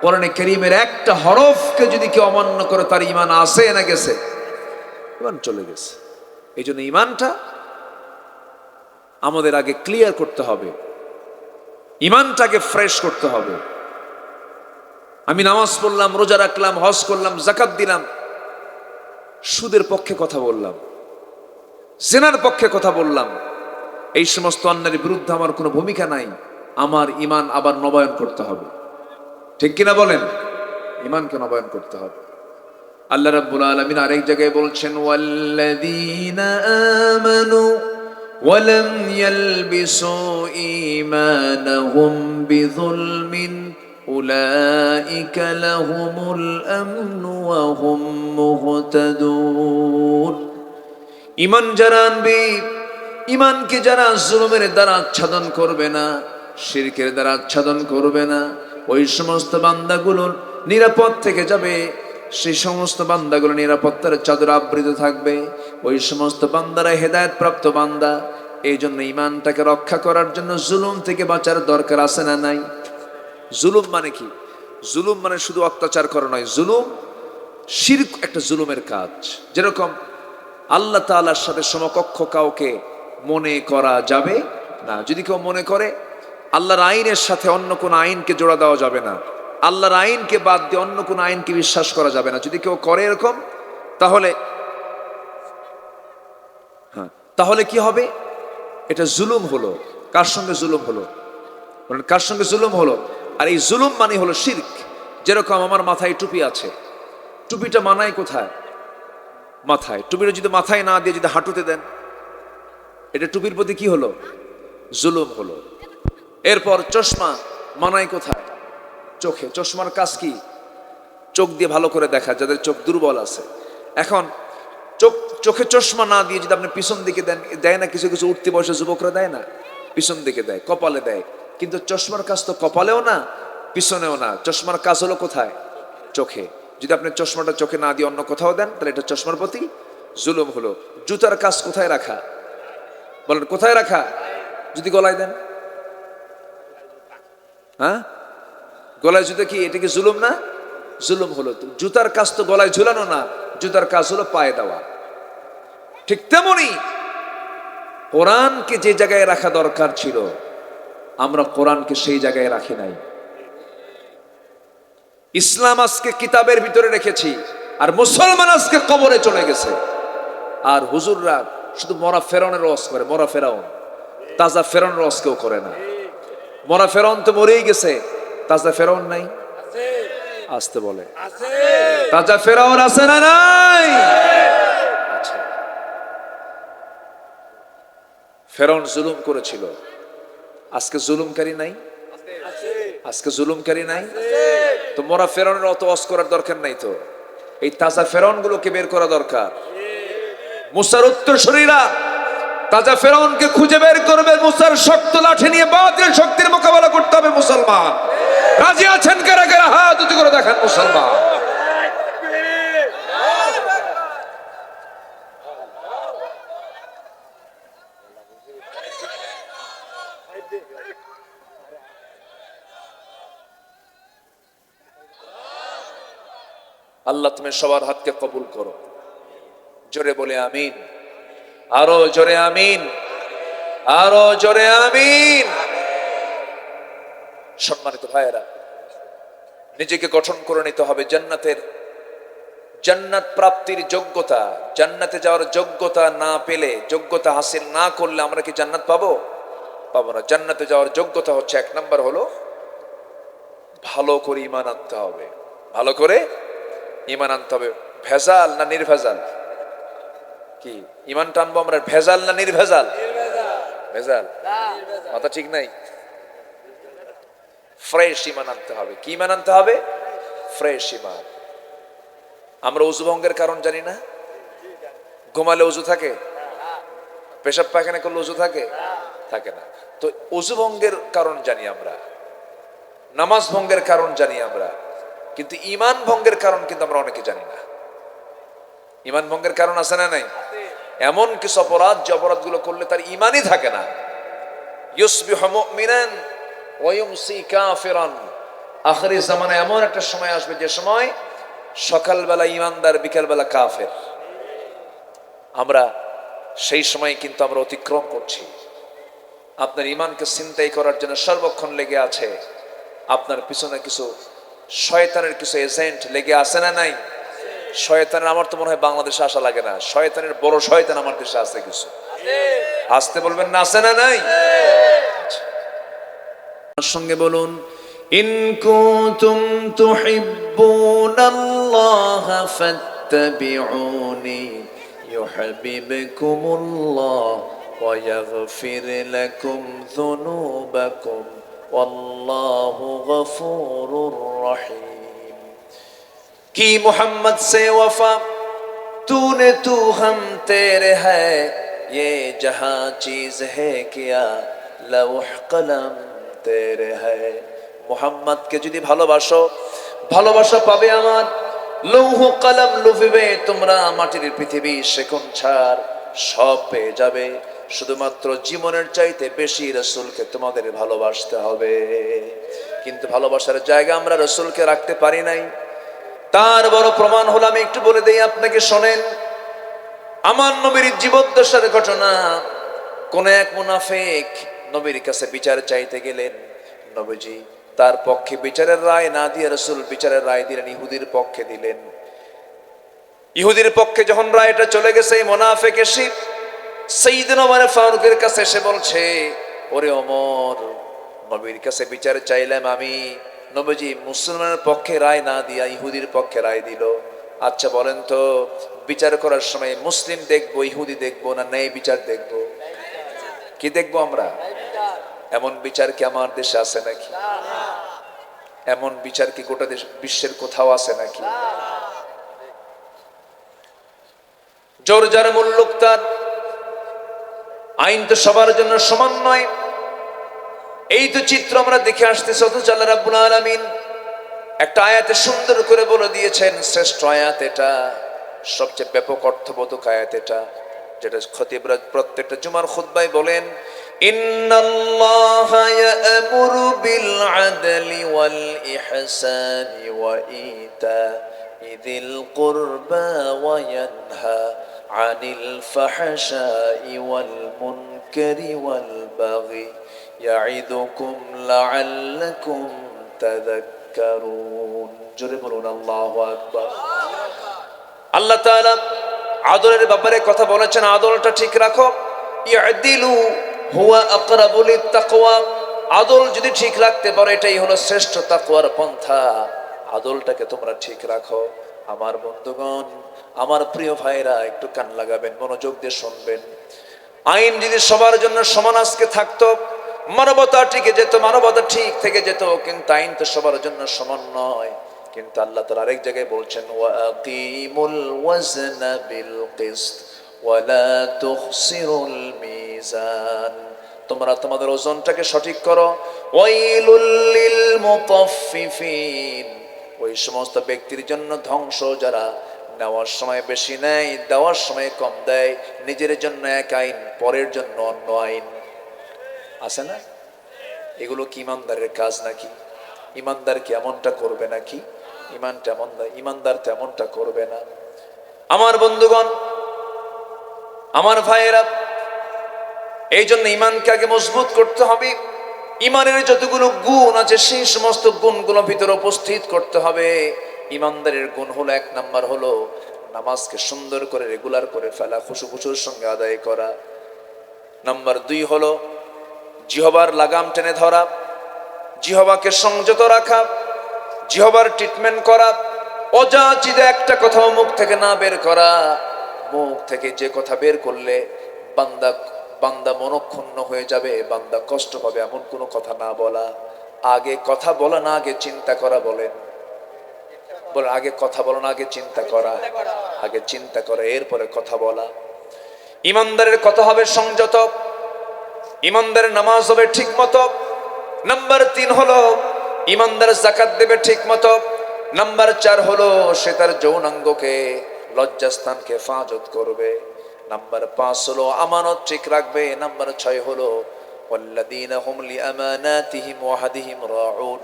কোরআনে কারীমের একটা হরফকে যদি কেউ অমান্য করে তার ঈমান আছে না গেছে? ঈমান চলে গেছে। এই জন্য ঈমানটা আমাদের আগে ক্লিয়ার করতে হবে, ঈমানটাকে ফ্রেশ করতে হবে। আমি নামাজ পড়লাম, রোজা রাখলাম, হজ করলাম, যাকাত দিলাম, সুদের পক্ষে কথা বললাম, জেনার পক্ষে কথা বললাম, এই সমস্ত অন্যায়ের বিরুদ্ধে আমার কোনো ভূমিকা নাই। আমার ঈমান আবার নবায়ন করতে হবে, ঠিক কিনা বলেন? ঈমানকে নবায়ন করতে হবে। আল্লাহ রাব্বুল আলামিন আরেক জায়গায় বলছেন, ওয়াল্লাযীনা আমানু ওয়া লাম ইয়ালবিসু ঈমানাহুম বিযুলমিন উলাইকা লাহুমুল আমনু ওয়া হুম মুহতাদুন। ঈমান যারা আনবে, ঈমানকে যারা জুলুমের দ্বারা আচ্ছাদন করবে না, শিরকের দ্বারা আচ্ছাদন করবে না, ওই সমস্ত বান্দাগুলো নিরাপদ থেকে যাবে। সেই সমস্ত বান্দাগুলো নিরাপত্তার চাদর আবৃত থাকবে। ওই সমস্ত বান্দারা হেদায়েত প্রাপ্ত বান্দা। এই জন্য ঈমানটাকে রক্ষা করার জন্য জুলুম থেকে বাঁচার দরকার আছে না নাই? জুলুম মানে কি? জুলুম মানে শুধু অত্যাচার করা নয়। জুলুম, শিরক একটা জুলুমের কাজ। যেরকম আল্লাহ তাআলার সাথে সমকক্ষ কাউকে মনে করা যাবে না। যদি কেউ মনে করে আল্লাহর আইনের সাথে অন্য কোন আইনকে জোড়া দেওয়া যাবে না, আল্লাহর আইনকে বাদ দিয়ে অন্য কোন আইনকে বিশ্বাস করা যাবে না, যদি কেউ করে এরকম, তাহলে কি হবে? এটা জুলুম হলো। কার সঙ্গে জুলুম হলো? কার সঙ্গে জুলুম হলো? আর এই জুলুম মানে হলো শিরক। যেরকম আমার মাথায় টুপি আছে, টুপিটা মানায় কোথায়? মাথায়। টুপিটা যদি মাথায় না দিয়ে যদি হাঁটুতে দেন, এটা টুপির প্রতি কি হলো? জুলুম হলো। এরপর চশমা মানায় কোথায়? চোখে। চশমার কাজ কি? চোখ দিয়ে ভালো করে দেখা, যাদের চোখ দুর্বল আছে। এখন চোখে চশমা না দিয়ে যদি আপনি পিছন দিকে দেন, দেয় না কিছু কিছু উঠতি বয়সে যুবকরা, দেয় না? পিছন দিকে দেয়, কপালে দেয়। কিন্তু চশমার কাজ তো কপালেও না, পিছনেও না। চশমার কাজ হলো কোথায়? চোখে। যদি আপনি চশমাটা চোখে না দিয়ে অন্য কোথাও দেন, তাহলে এটা চশমার প্রতি জুলুম হলো। জুতার কাজ কোথায় রাখা? বলেন কোথায় রাখা? যদি গলায় দেন, হ্যাঁ, গলায় জুতো কি, এটা কি জুলুম না? জুলুম হলো। জুতার কাজ তো গলায় ঝুলানো না, জুতার কাজ হলো পায়ে দেওয়া। ঠিক তেমনি কোরআনকে যে জায়গায় রাখা দরকার ছিল, আমরা কোরআনকে সেই জায়গায় রাখি নাই। ইসলাম আজকে কিতাবের ভিতরে রেখেছি, আর মুসলমান আজকে কবরে চলে গেছে। আর হুজুররা শুধু মরা ফেরাউনের রস করে। মরা ফেরাউন, তাজা ফেরাউনের রস কেউ করে না। মরা ফেরাউন তো মরেই গেছে, তাজা ফেরাউন নাই। আসতে বলে, তাজা ফেরাউন আছে না নাই? আচ্ছা, ফেরাউন জুলুম করেছিল, আজকে জুলুমকারী নাই? আজকে জুলুমকারী নাই? তো মোরা ফেরাউনের অত ওয়াজ করার দরকার নাই, তো এই তাজা ফেরাউন গুলোকে বের করা দরকার। মুসার উত্তরসূরিরা তাজা ফেরাউনকে খুঁজে বের করবে, মুসার শক্ত লাঠি নিয়ে বাতিল শক্তির মোকাবেলা করতে হবে। মুসলমান রাজি আছেন কারা কারা? হাত উঁচু করে দেখান মুসলমান। আল্লাহ তুমি সবার হাতকে কবুল করো। জোরে বলে আমিন, আরো জোরে আমিন, আরো জোরে আমিন। সম্মানিত ভাইয়েরা, নিজেকে গঠন করে নিতে হবে জান্নাত প্রাপ্তির যোগ্যতা। জান্নাতে যাওয়ার যোগ্যতা না পেলে, যোগ্যতা হাসিল না করলে আমরা কি জান্নাত পাবো? পাবো না। জান্নাতে যাওয়ার যোগ্যতা হচ্ছে, এক নাম্বার হলো ভালো করে ঈমান আনতে হবে। ভালো করে ঈমান আনতে হবে। ভেজাল না নির্ভেজাল? কি ঈমান টানবো আমরা, ভেজাল না নির্ভেজাল? ভেজাল, কথা ঠিক নাই। ফ্রেশ ঈমান আনতে হবে। কি ঈমান আনতে হবে? ফ্রেশ ঈমান। আমরা উযু ভঙ্গের কারণ জানি না? ঘুমালে উযু থাকে? পেশাব পায়খানা করলে উযু থাকে? থাকে না। তো উযু ভঙ্গের কারণ জানি আমরা, নামাজ ভঙ্গের কারণ জানি আমরা, কিন্তু ঈমান ভঙ্গের কারণ কিন্তু আমরা অনেকে জানি না। ঈমান ভঙ্গের কারণ আছে না নাই? এমন কিছু অপরাধ, যে অপরাধগুলো করলে তার ঈমানই থাকে না। ইউসবিহু মুমিনান ওয়া ইউমসি কাফিরান। আখিরি জামানায় এমন একটা সময় আসবে, যে সময় সকালবেলা ঈমানদার, বিকেলবেলা কাফের। আমরা সেই সময় কিন্তু আমরা অতিক্রম করছি। আপনার ঈমানকে ছিনতাই করার জন্য সর্বক্ষণ লেগে আছে আপনার পিছনে কিছু শয়তানের কিছু এজেন্ট লেগে আছে না নাই? শয়তানের, আমার তো মনে হয় বাংলাদেশে আসা লাগে না, শয়তানের বড় শয়তান আমার দেশে আছে কিছু। আসতে বলবেন না, আছে না নাই? সঙ্গে বলুন, ইন কুনতুম তুহিব্বুনাল্লাহ ফাত্তাবিউনি ইউহিব্বুকুমুল্লাহ ওয়া ইয়াগফির লাকুম যুনুবাকুম ওয়াল্লাহু গফুরুর রহিম। কি মোহাম্মদ से वफा तूने तू हम तेरे है, ये जहां चीज है क्या लौह कलम तेरे है। মোহাম্মদকে যদি ভালোবাসো, ভালোবাসা পাবে আমার। লৌহ কলম লুফিবে তোমরা, মাটির পৃথিবী সেকন ছাড় সব পেয়ে যাবে। শুধুমাত্র জীবনের চাইতে বেশি রাসূলকে তোমাদের ভালোবাসতে হবে। কিন্তু ভালোবাসার জায়গা আমরা রাসূলকে রাখতে পারি নাই। তার বড় প্রমাণ হলো, আমি একটু বলে দেই আপনাকে, শোনেন। আমার নবীর জীবদ্দশার ঘটনা। কোন এক মুনাফিক নবীর কাছে বিচার চাইতে গেলেন। নবীজি তার পক্ষে বিচারের রায় না দিয়ে রাসূল বিচারের রায় দিলেন, ইহুদির পক্ষে দিলেন। ইহুদির পক্ষে যখন রায়টা চলে গেছে, এই মুনাফিক এসে সাইয়েদনা ওমর ফারুকের কাছে এসে বলছে, ওরে ওমর, নবীর কাছে বিচার চাইলাম আমি, নবীজি মুসলমানের পক্ষে রায় না দিয়া ইহুদির পক্ষে রায় দিল। আচ্ছা বলেন তো, বিচার করার সময় মুসলিম দেখবো, ইহুদি দেখবো, না ন্যায় বিচার দেখবো? কি দেখবো আমরা? এমন বিচার কি আমার দেশে আছে নাকি? এমন বিচার কি গোটা দেশ বিশ্বের কোথাও আছে নাকি? জোর যার মুল্লুক তার, আইন তো সবার জন্য সমান নয়। এই তো চিত্র আমরা দেখে আসতেছি। অথচ আল্লাহ রাব্বুল আলামিন একটা আয়াতে সুন্দর করে বলে দিয়েছেন, শ্রেষ্ঠ আয়াত এটা, সবচেয়ে ব্যাপক অর্থবোধক আয়াত এটা, যেটা খতিবরা প্রত্যেকটা জুমার খুতবায় বলেন, ইন্নাল্লাহা ইয়া'মুরু বিল আদলি ওয়াল ইহসানি ওয়া ইতা'যিল কুরবা ওয়া ইয়ানহা আনিল ফাহশাই ওয়াল মুনকারি ওয়াল বাগি ইয়া'iদুকুম লা'আল্লাকুম তাযাক্কারুন। জোরে বলুন আল্লাহু আকবার। আল্লাহ তাআলা আদলের ব্যাপারে কথা বলেছেন, আদলটা ঠিক রাখো। ইয়াদিলু হুয়া আকরাবু লিত্তাকওয়া। আদল যদি ঠিক রাখতে পারো, এটাই হলো শ্রেষ্ঠ তাকওয়ার পন্থা। আদলটাকে তোমরা ঠিক রাখো। আমার বন্ধুগণ, আমার প্রিয় ভাইরা, একটু কান লাগাবেন, মনোযোগ দিয়ে শুনবেন। আইন যদি সবার জন্য সমান আজকে থাকতো, মানবতা টিকে যেত, মানবতা ঠিক থেকে যেত, কিন্তু আইন তো সবার জন্য সমান নয়। কিন্তু আল্লাহ তাআলা আরেক জায়গায় বলছেন, ওয়াকিমুল ওয়াজনা বিল কিসত ওয়ালা তুখসিরুল মিজান, তোমরা তোমাদের ওজনটাকে সঠিক করো। ওয়াইলুল লিল মুতাফফিফিন, ওই সমস্ত ব্যক্তির জন্য ধ্বংস যারা নেওয়ার সময় বেশি নেয়, দেওয়ার সময় কম দেয়, নিজের জন্য এক আইন, পরের জন্য অন্য আইন। আছে না? এগুলো কি ইমানদারের কাজ নাকি? ইমানদার কি এমনটা করবে নাকি? ইমানদার তেমনটা করবে না। আমার বন্ধুগণ, আমার ভাইয়েরা, এই জন্য ইমানকে আগে মজবুত করতে হবে। ইমানের যতগুলো গুণ আছে সেই সমস্ত গুণগুলো ভিতরে উপস্থিত করতে হবে। ইমানদারের গুণ হলো, এক নাম্বার হলো নামাজকে সুন্দর করে রেগুলার করে ফেলা, খুশুর সঙ্গে আদায় করা। নাম্বার 2 হলো জিহবার লাগাম টেনে ধরা, জিহবাকে সংযত রাখা, জিহবার ট্রিটমেন্ট করা, অযাচিত একটা কথাও মুখ থেকে না বের করা। মুখ থেকে যে কথা বের করলে বান্দা মনক্ষুণ্ণ হয়ে যাবে, বান্দা কষ্ট পাবে, এমন কোনো কথা না বলা। আগে কথা বলা না, আগে চিন্তা করা। বলেন আগে কথা বলা না, আগে চিন্তা করা। আগে চিন্তা করে এরপরে কথা বলা। ইমানদারের কথা হবে সংযত, ইমানদারের নামাজ হবে ঠিক মতো। নাম্বার 3 হলো ইমানদার যাকাত দেবে ঠিক মতো। নাম্বার 4 হলো সে তার যৌনাঙ্গকে, লজ্জাস্থানকে হেফাজত করবে। নাম্বার 5 হলো আমানত ঠিক রাখবে। নাম্বার 6 হলো ওয়াল্লাযীনা হুম লিআমানাতিহিম ওয়া আহদিহিম রাউন,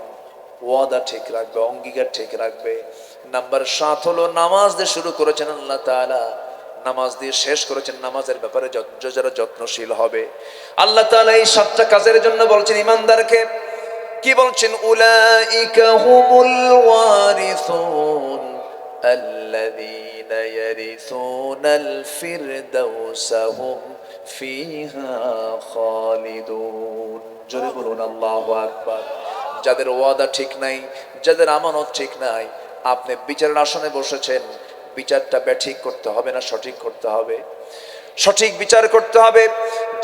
ওয়াদা ঠিক রাখবে, অঙ্গীকার ঠিক রাখবে। নাম্বার 7 হলো নামাজ দিয়ে শুরু করেছেন আল্লাহ তাআলা, নামাজ দিয়ে শেষ করেছেন, নামাজের ব্যাপারে যারা যত্নশীল হবে। আল্লাহ তাআলা এই 7টা কাজের জন্য বলছেন ইমানদারকে, কি বলছেন? উলাইকা হুমুল ওয়ারিসুন আল্লাযীনা ইয়ারিসুনাল ফিরদাউসা হুম ফিহা খালিদুন। জোরে বলুন আল্লাহু আকবার। যাদের ওয়াদা ঠিক নাই, যাদের আমানত ঠিক নাই, আপনি বিচারের আসনে বসেছেন, বিচারটা ব্যাঠিক করতে হবে না, সঠিক করতে হবে। সঠিক বিচার করতে হবে।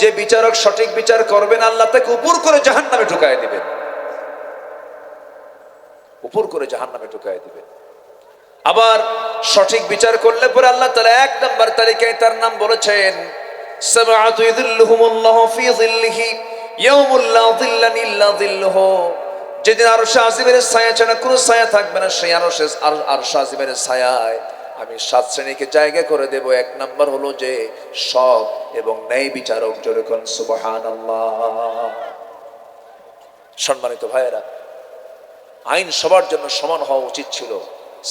যে বিচারক সঠিক বিচার করবেন, আল্লাহ তাকে উপর করে জাহান্নামে ঢুকায় দিবেন, উপর করে জাহান্নামে ঢুকায় দিবেন। আবার সঠিক বিচার করলে পরে আল্লাহ তাআলা 1 নম্বর তালিকায় তার নাম বলেছেন, সাবআতু ইযিল্লুহুমুল্লাহু ফি যিল্লিহি ইয়াউমুল লা যিল্লা ইল্লা যিল্লুহু, যেদিন আরশে আজিমের ছায়া ছাড়া কোনো ছায়া থাকবে না, সেই আরশে আজিমের ছায়ায় আমি 7 শ্রেণীকে জায়গা করে দেব। 1 নম্বর হলো যে সৎ এবং ন্যায় বিচারক। জোরে কোন সুবহানাল্লাহ। সম্মানিত ভাইয়েরা, আইন সবার জন্য সমান হওয়া উচিত ছিল।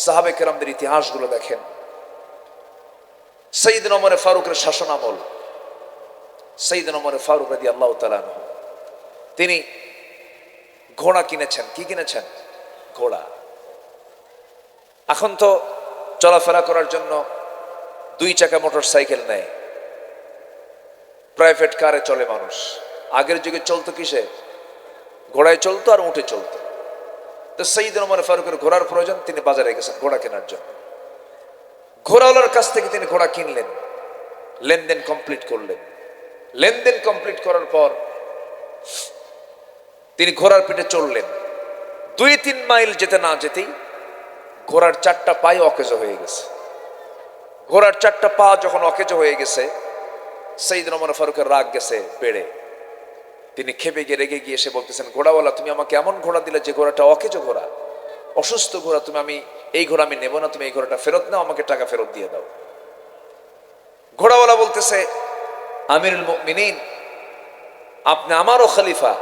সাহাবে কেরামদের ইতিহাসগুলো দেখেন। সাইয়েদনা ওমর ফারুকের শাসন আমল, সাইয়েদনা ওমর ফারুক রাদিয়াল্লাহু তাআলা আনহু, তিনি ঘোড়া কিনেছেন। কি কিনেছেন? ঘোড়া। এখন তো চলাফেরা করার জন্য 2 চাকা মোটর সাইকেল নেয়, প্রাইভেট কারে চলে মানুষ। আগের যুগে চলতো কিসে? ঘোড়ায় চলতো আর উঠে চলতো। তো সাইয়েদনা ওমর ফারুকের ঘোড়ার প্রয়োজন, তিনি বাজারে গেছেন ঘোড়া কেনার জন্য। ঘোড়াওয়ালার কাছ থেকে তিনি ঘোড়া কিনলেন, লেনদেন কমপ্লিট করলেন। লেনদেন কমপ্লিট করার পর তিনি ঘোড়ার পিঠে চড়লেন। 2-3 মাইল যেতে না যেতেই ঘোড়ার 4টা পায়ে অকেজো হয়ে গেছে। ঘোড়ার 4টা পা যখন অকেজো হয়ে গেছে, সাইয়েদনা ওমর ফারুকের রাগ গেছে বেড়ে। তিনি খেপে গিয়ে রেগে গিয়ে এসে বলতেছেন, ঘোড়াওয়ালা, তুমি আমাকে এমন ঘোড়া দিলে যে ঘোড়াটা অকেজো ঘোড়া, অসুস্থ ঘোড়া, এই ঘোড়া আমি নেব না, তুমি এই ঘোড়াটা ফেরত নাও, আমাকে টাকা ফেরত দিয়ে দাও। ঘোড়াওয়ালা বলতেছে, আমিরুল মুমিনিন, আপনি আমারও খলিফা,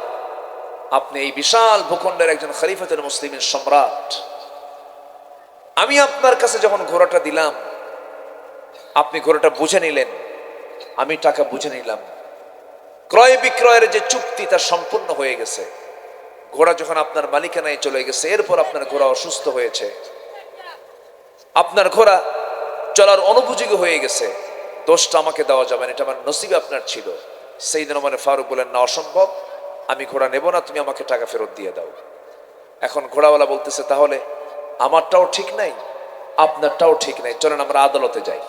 আপনি এই বিশাল ভূখণ্ডের একজন খলিফাতুল মুসলিমিন, সম্রাট। আমি আপনার কাছে যখন ঘোড়াটা দিলাম, আপনি ঘোড়াটা বুঝে নিলেন, আমি টাকা বুঝে নিলাম। ক্রয় বিক্রয়ের যে চুক্তি তা সম্পূর্ণ হয়ে গেছে। ঘোড়া যখন আপনার মালিকানায় চলে গেছে, এরপর আপনার ঘোড়া অসুস্থ হয়েছে, আপনার ঘোড়া চলার অনুপযোগী হয়ে গেছে, দোষটা আমাকে দেওয়া যাবে না, এটা আমার নসিবে আপনার ছিল। সাইয়েদনা ওমর ফারুক বলেন, না, অসম্ভব, আমি ঘোড়া নেব না, তুমি আমাকে টাকা ফেরত দিয়ে দাও। এখন ঘোড়াওয়ালা বলতেছে, তাহলে আমারটাও ঠিক নাই, আপনারটাও ঠিক নাই, চলেন আমরা আদালতে যাই।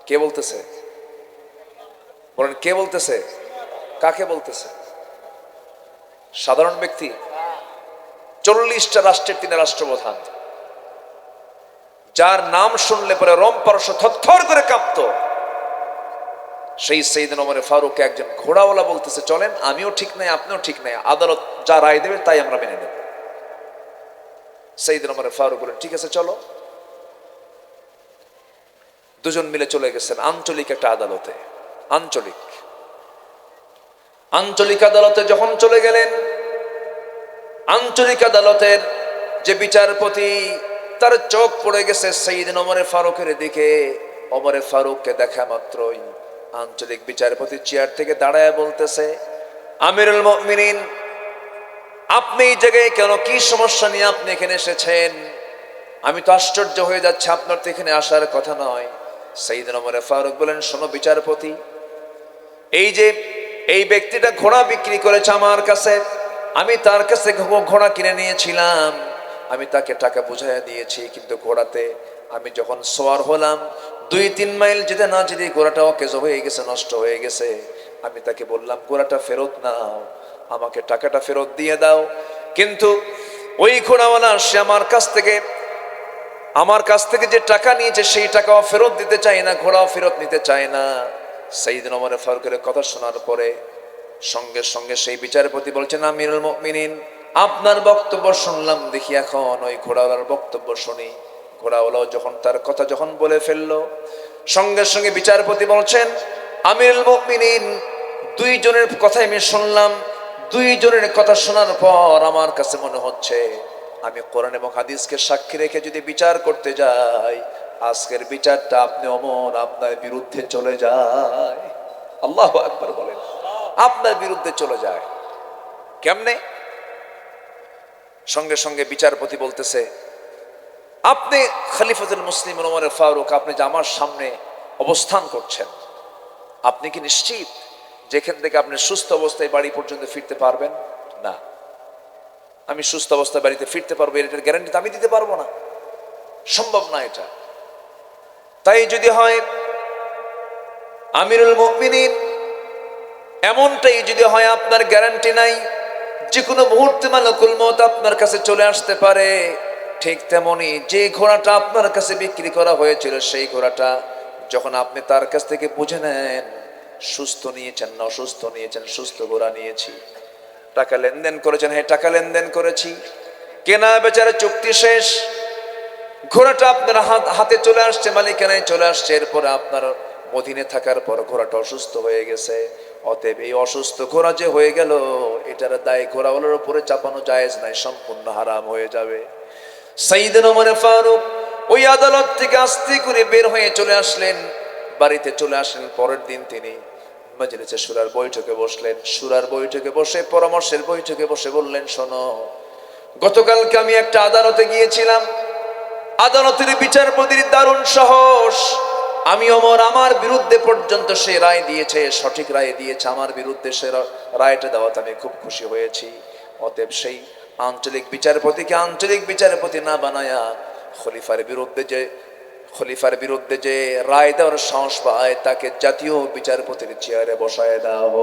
কে বলতেছে? বলেন কে বলতেছে? কাকে বলতেছে? সাধারণ ব্যক্তি? 40টা রাষ্ট্রের তিনি রাষ্ট্রপ্রধান, যার নাম শুনলে পরে রোম পারস্য থরথর করে কাঁপতো। সেই সাইয়েদনা ওমর ফারুক একজন ঘোড়াওয়ালা বলতেছে, চলেন, আমিও ঠিক নাই, আপনিও ঠিক নাই, আদালত যা রায় দেবে তাই আমরা মেনে নেব। সাইয়েদনা ওমর ফারুক বলেন, ঠিক আছে চলো। দুজন মিলে চলে গেছেন আঞ্চলিক একটা আদালতে। আঞ্চলিক আদালতে যখন চলে গেলেন, আঞ্চলিক আদালতের যে বিচারপতি, তার চোখ পড়ে গেছে সাইয়েদনা ওমর ফারুকের দিকে। ওমর ফারুককে দেখা মাত্রই আঞ্চলিক বিচারপতি চেয়ার থেকে দাঁড়ায় বলতেছে, আমিরুল মুমিনিন, আপনি এই জায়গায় কেন, কি সমস্যা নিয়ে আপনি এখানে এসেছেন? আমি তো আশ্চর্য হয়ে যাচ্ছি, আপনার তো এখানে আসার কথা নয়। সাইয়েদনা ওমর ফারুক বলেন, শোনো বিচারপতি, এই ব্যক্তিটা ঘোড়া বিক্রি করেছে আমার কাছে, আমি তার কাছে ঘোড়া কিনে নিয়েছিলাম, আমি তাকে টাকা বুঝাইয়া দিয়েছি, কিন্তু ঘোড়াতে আমি যখন সওয়ার হলাম 2-3 মাইল যেতে না যেতে ঘোড়াটা অকেজ হয়ে গেছে, নষ্ট হয়ে গেছে। আমি তাকে বললাম, ঘোড়াটা ফেরত নাও, আমাকে টাকাটা ফেরত দিয়ে দাও। কিন্তু ওই ঘোড়াওয়ালা সে আমার কাছ থেকে যে টাকা নিয়েছে সেই টাকাও ফেরত দিতে চায় না, ঘোড়াও ফেরত নিতে চায় না। সাইয়েদনা ওমর ফারুকের কথা শোনার পরে সঙ্গে সঙ্গে সেই বিচারপতি বলছেন, আমিরুল মুমিনিন, আপনার বক্তব্য শুনলাম, দেখি এখন ওই ঘোড়াওয়ালার বক্তব্য শুনি। ঘোড়াওয়ালাও যখন তার কথা বলে ফেললো, সঙ্গে সঙ্গে বিচারপতি বলছেন, আমিরুল মুমিনিন, 2 জনের কথাই আমি শুনলাম। 2 জনের কথা শোনার পর আমার কাছে মনে হচ্ছে, আমি কোরআন এবং হাদিসকে সাক্ষী রেখে যদি বিচার করতে যাই, আজকের বিচারটা আপনি ওমর আপনার বিরুদ্ধে চলে যায়। আল্লাহু আকবার বলেন, আপনার বিরুদ্ধে চলে যায়। কেমনে? সঙ্গে সঙ্গে বিচারপতি বলতেছে, আপনি খলিফাতুল মুসলিমিন ওমর ফারুক, আপনি যে আমার সামনে অবস্থান করছেন, আপনি কি নিশ্চিত যেখান থেকে আপনি সুস্থ অবস্থায় বাড়ি পর্যন্ত ফিরতে পারবেন? না, আমি সুস্থ অবস্থায় বাড়িতে ফিরতে পারবো এটার গ্যারান্টি তো আমি দিতে পারবো না, সম্ভব না এটা। তাই যদি হয় আমিরুল মুমিনিন, এমনটাই যদি হয়, আপনার গ্যারান্টি নাই, যে কোনো মুহূর্তে মালাকুল মউত আপনার কাছে চলে আসতে পারে। ঠিক তেমনি যে ঘোড়াটা আপনার কাছে বিক্রি করা হয়েছিল, সেই ঘোড়াটা যখন আপনি তার কাছ থেকে বুঝে নেন সুস্থ নিয়েছেন না অসুস্থ নিয়েছেন, সুস্থ ঘোড়া নিয়েছি। টাকা লেনদেন করেছেন? হ্যাঁ, টাকা লেনদেন করেছি। কেনা বেচার চুক্তি শেষ, ঘোড়াটা আপনার হাতে চলে আসছে, মালিকানায় চলে আসছে। এরপরে আপনার মদিনে থাকার পর ঘোড়াটা অসুস্থ হয়ে গেছে। অতএব এই অসুস্থ ঘোড়া যে হয়ে গেল, এটার দায় ঘোড়াওয়ালার উপরে চাপানো জায়েজ নাই, সম্পূর্ণ হারাম হয়ে যাবে। সাইয়েদনা ওমর ফারুক ওই আদালত থেকে আস্তে করে বের হয়ে চলে আসলেন, বাড়িতে চলে আসলেন। পরের দিন তিনি মজলিসে শুরার বৈঠকে বসলেন। শুরার বৈঠকে বসে, পরামর্শের বৈঠকে বসে বললেন, শোনো, গতকালকে আমি একটা আদালতে গিয়েছিলাম, আদালতের বিচারপতির দারুণ সাহস। আমি ওমর আমার বিরুদ্ধে পর্যন্ত সে রায় দিয়েছে, সঠিক রায় দিয়েছে, আমার বিরুদ্ধে সে রায়টা দেওয়াতে আমি খুব খুশি হয়েছি। অতএব সেই আঞ্চলিক বিচারপতিকে আঞ্চলিক বিচারপতি না বানায়া খলিফার বিরুদ্ধে যে রায় দেওয়ার সাহস পায়, তাকে জাতীয় বিচারপতির চেয়ারে বসায় দাও।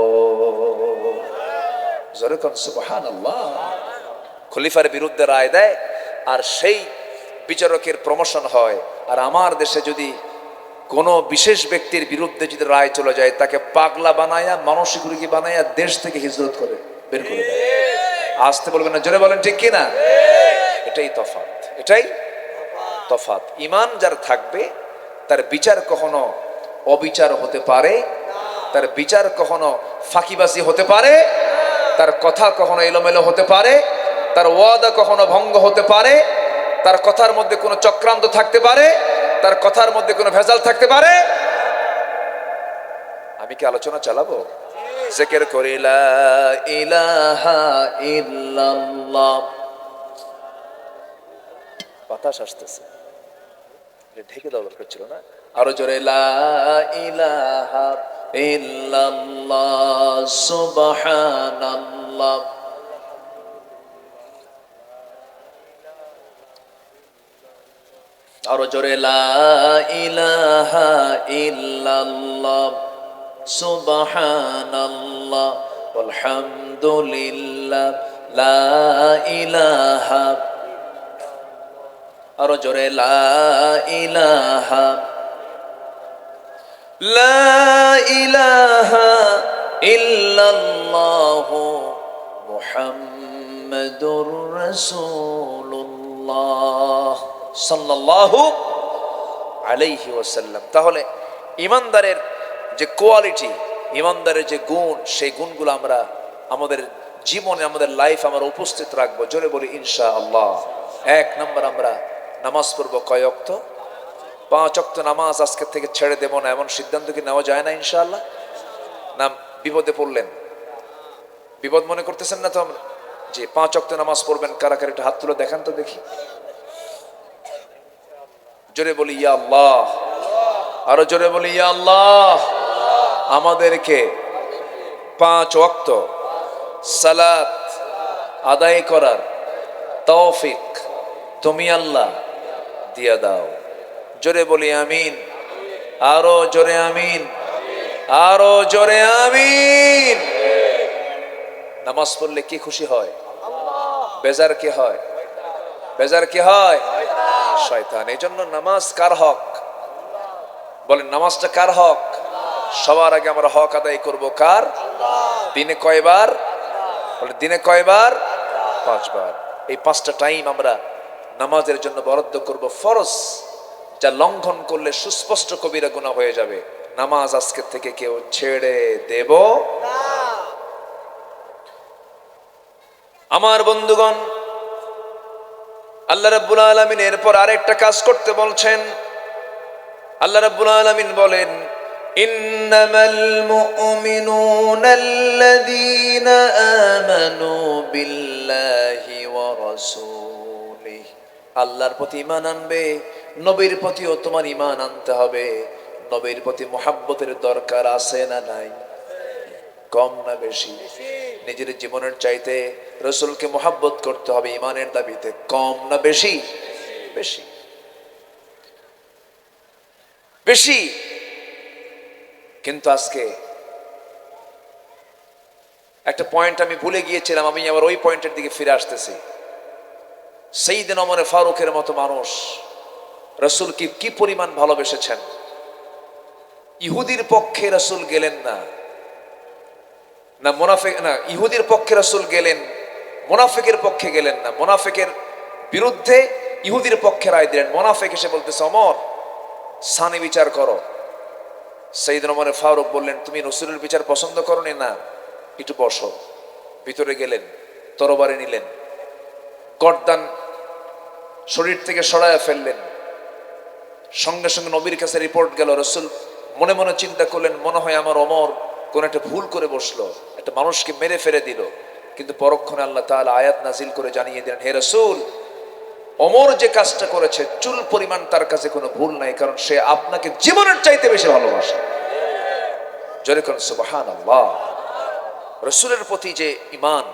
জোরে কোন সুবহানাল্লাহ। খলিফার বিরুদ্ধে রায় দেয় আর সেই বিচারকের প্রমোশন হয়। আর আমার দেশে যদি কোনো বিশেষ ব্যক্তির বিরুদ্ধে যদি রায় চলে যায়, তাকে পাগলা বানায়া, মানসিক রোগী বানায়া দেশ থেকে হিজরত করে বের করে দেয়। আসতে বলবেন না, জোরে বলেন ঠিক কিনা? এটাই তফাৎ, এটাই তফাৎ। ঈমান যার থাকবে, তার বিচার কখনো অবিচার হতে পারে, তার বিচার কখনো ফাঁকিবাজি হতে পারে, তার কথা কখনো এলোমেলো হতে পারে, তার ওয়াদা কখনো ভঙ্গ হতে পারে, তার কথার মধ্যে কোনো চক্রান্ত থাকতে পারে, তার কথার মধ্যে কোনো ভেজাল থাকতে পারে। আমি কি আলোচনা চালাবো? জিকির করি লা ইলাহা ইল্লাল্লাহ। বাতাস আসতেছে, ঢেকে দেওয়া দরকার ছিল না। আরো জোরে, লা ইলাহা ইল্লাল্লাহ সুবহানাল্লাহ। আরো জোরে, লা ইলাহা ইল্লাল্লাহ সুবহানাল্লাহ আলহামদুলিল্লাহ লা ইলাহা, আরো জোরে লা ইলাহা, লা ইলাহা ইল্লাল্লাহু মুহাম্মাদুর রাসূলুল্লাহ সাল্লাল্লাহু আলাইহি ওয়াসাল্লাম। তাহলে ইমানদারের যে কোয়ালিটি, ইমানদারের যে গুণ, সেই গুণগুলো আমরা আমাদের জীবনে, আমাদের লাইফ আমরা উপস্থিত রাখবো। জোরে বলি ইনশাআল্লাহ। এক নম্বর, আমরা নামাজ পড়বো কয় ওয়াক্ত? 5 ওয়াক্ত নামাজ আজকে থেকে ছেড়ে দেব না, এমন সিদ্ধান্ত কি নেওয়া যায় না ইনশাআল্লাহ? না বিপদে পড়লেন? বিপদ মনে করতেছেন না তো? আমরা যে 5 ওয়াক্ত নামাজ পড়বেন, কারা কারা একটু হাত তুলে দেখান তো দেখি। জোরে বলি ইয়া আল্লাহ, আরো জোরে বলি ইয়া আল্লাহ। আমাদেরকে 5 ওয়াক্ত সালাত আদায় করার তৌফিক তুমি আল্লাহ দিয়া দাও। জোরে বলি আমিন, আরো জোরে আমিন, আরো জোরে আমিন। নামাজ পড়লে কি খুশি হয়? বেজার কি হয়? বেজার কি হয়? শয়তান। এই জন্য নামাজ কার হক? বলেন নামাজটা কার হক? সবার আগে আমরা হক আদায় করব কার? দিনে কয়বার? বলে দিনে কয়বার? 5 বার। এই 5টা টাইম আমরা নামাজের জন্য বরাদ্দ করব, ফরজ, যা লঙ্ঘন করলে সুস্পষ্ট কবিরা গুনাহ হয়ে যাবে। নামাজ আজকে থেকে কেউ ছেড়ে দেব না। আমার বন্ধুগণ, আল্লাহ রাব্বুল আলামিন এরপর আরেকটা কাজ করতে বলছেন। আল্লাহ রাব্বুল আলামিন বলেন, ইন্নামাল মুমিনুনা আল্লাযীনা আমানু বিল্লাহি ওয়া রাসূলিহি। আল্লাহর প্রতি ঈমান আনবে, নবীর প্রতিও তোমার ঈমান আনতে হবে। নবীর প্রতি মুহাব্বতের দরকার আছে না নাই? কম না বেশি? নিজের জীবনের চাইতে রাসূলকে মুহাব্বত করতে হবে ঈমানের দাবিতে। কম না বেশি? বেশি, বেশি। কিন্তু আজকে একটা পয়েন্ট আমি ভুলে গিয়েছিলাম, আমি আবার ওই পয়েন্টের দিকে ফিরে আসতেছি। সাইয়েদনা ওমর ফারুকের মতো মানুষ রাসূলকে কি পরিমাণ ভালোবেসেছেন। ইহুদির পক্ষে রাসূল গেলেন না, না মুনাফিক, না ইহুদির পক্ষে রাসূল গেলেন, মুনাফিকের পক্ষে গেলেন না। মুনাফিকের বিরুদ্ধে ইহুদির পক্ষে রায় দিলেন। মুনাফিক এসে বলতেছে, ওমর সানি বিচার করো। সাইয়েদনা ওমর ফারুক বললেন, তুমি রাসূলের বিচার পছন্দ করোনি? না, একটু বসো। ভিতরে গেলেন, তরবারি নিলেন, গর্দান শরীর থেকে সরায়া ফেললেন। সঙ্গে সঙ্গে নবীর কাছে রিপোর্ট গেল। রাসূল মনে মনে চিন্তা করলেন, মনে হয় আমার ওমর কোন একটা ভুল করে বসলো, একটা মানুষকে মেরে ফেলে দিল। কিন্তু পরক্ষণে আল্লাহ তাআলা আয়াত নাজিল করে জানিয়ে দিলেন, হে রাসূল, ওমর যে কাজটা করেছে চুল পরিমাণ তার কাছে কোনো ভুল নাই, কারণ সে আপনাকে জীবনের চাইতে বেশি ভালোবাসে। জোরে কোন সুবহানাল্লাহ। রাসূলের প্রতি যে ঈমান,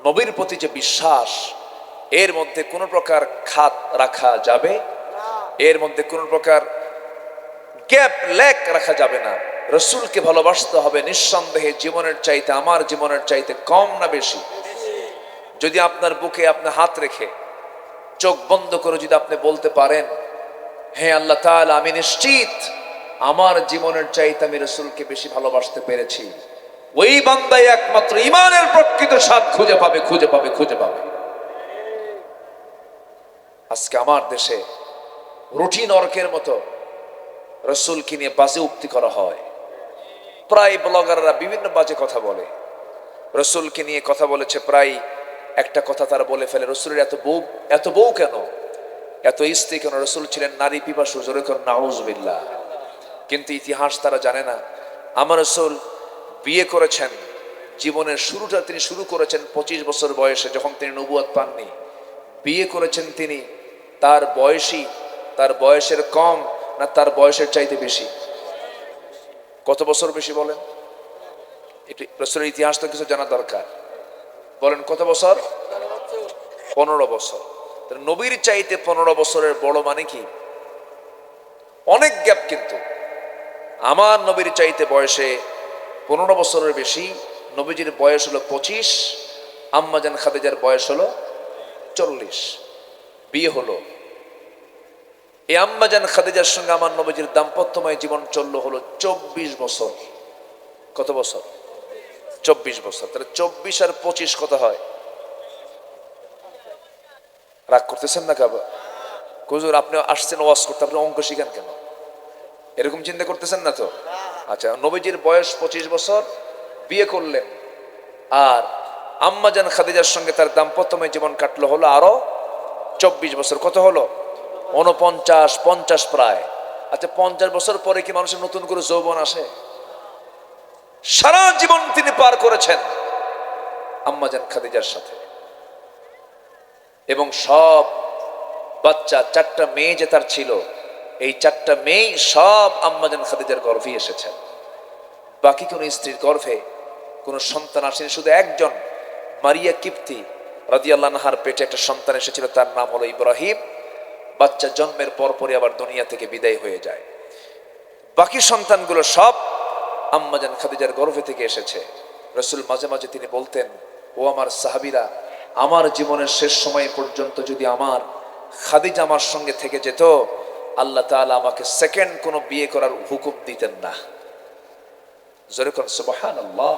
নবীর প্রতি যে বিশ্বাস, এর মধ্যে কোনো প্রকার খাত রাখা যাবে না, এর মধ্যে কোনো প্রকার গ্যাপ ল্যাক রাখা যাবে না। রাসূলকে ভালোবাসতে হবে নিঃসন্দেহে জীবনের চাইতে, আমার জীবনের চাইতে কম না বেশি? যদি আপনার বুকে আপনি হাত রেখে চোখ বন্ধ করে যদি আপনি বলতে পারেন, হে আল্লাহ তাআলা, আমি নিশ্চিত আমার জীবনের চাইতে আমি রাসূলকে বেশি ভালোবাসতে পেরেছি, ওই বান্দাই একমাত্র ঈমানের প্রকৃত স্বাদ খুঁজে পাবে, খুঁজে পাবে, খুঁজে পাবে। আজকে আমার দেশে রুটিন অর্কের মতো রাসূলকে নিয়ে বাজে উক্তি করা হয়। প্রায় ব্লগাররা বিভিন্ন বাজে কথা বলে, রাসূলকে নিয়ে কথা বলেছে। প্রায় একটা কথা তারা বলে ফেলে, রাসূলের এত বউ কেন, এত স্ত্রী কেন? রাসূল ছিলেন নারী পিপাসু। জোরে কর নাউযুবিল্লাহ। কিন্তু ইতিহাস তারা জানে না, আমার রাসূল বিয়ে করেছেন, জীবনের শুরুটা তিনি শুরু করেছেন 25 বছর বয়সে, যখন তিনি নবুয়ত পাননি। বিয়ে করেছেন তিনি, তার বয়সী, তার বয়সের কম না তার বয়সের চাইতে বেশি? কত বছর বেশি বলেন? এটি রাসূলের ইতিহাস তো কিছু জানা দরকার। বলেন কত বছর? 15 বছর। নবীর চাইতে 15 বছরের বড় মানে কি? অনেক গ্যাপ। কিন্তু আমার নবীর চাইতে বয়সে 15 বছরের বেশি। নবীজির বয়স হলো 25, আম্মাজান খাদিজার বয়স হলো 40। বিয়ে হলো। এই আম্মাজান খাদিজার সঙ্গে আমার নবীজির দাম্পত্যময় জীবন চললো হলো 24 বছর। কত বছর? 24 বছর। তাহলে 24 আর 25 কত হয়? রাগ করতেছেন না কাবা? হুজুর আপনি আসছেন ওয়াজ করতে, আপনি অঙ্ক শিখান কেন? এরকম চিন্তা করতেছেন না তো? আচ্ছা, নবীজির বয়স 25 বছর, বিয়ে করলেন, আর আম্মাজান খাদিজার সঙ্গে তার দাম্পত্যময় জীবন কাটলো হলো আরো 24 বছর। কত হলো? 49, 50 প্রায়। আচ্ছা, 50 বছর পরে কি মানুষের নতুন করে যৌবন আসে? সারা জীবন তিনি পার করেছেন আম্মাজান খাদিজার সাথে, এবং সব বাচ্চা, 4টা মেয়ে যে তার ছিল, এই 4টা মেয়ে সব আম্মাজান খাদিজার গর্ভে এসেছেন। বাকি কোন স্ত্রীর গর্ভে কোন সন্তান আসেনি। শুধু একজন মারিয়া কিপ্তি রাদিয়াল্লাহু আনহার পেটে একটা সন্তান এসেছিল, তার নাম হলো ইব্রাহিম। বাচ্চা জন্মের পরপরই আবার দুনিয়া থেকে বিদায় হয়ে যায়। বাকি সন্তানগুলো সব আম্মাজান খাদিজার গর্ভে থেকে এসেছে। রাসূল মাঝে মাঝে তিনি বলতেন, ও আমার সাহাবীরা, আমার জীবনের শেষ সময় পর্যন্ত যদি আমার খাদিজা আমার সঙ্গে থেকে যেত, আল্লাহ তাআলা আমাকে সেকেন্ড কোনো বিয়ে করার হুকুম দিতেন না। জোরে কোন সুবহানাল্লাহ।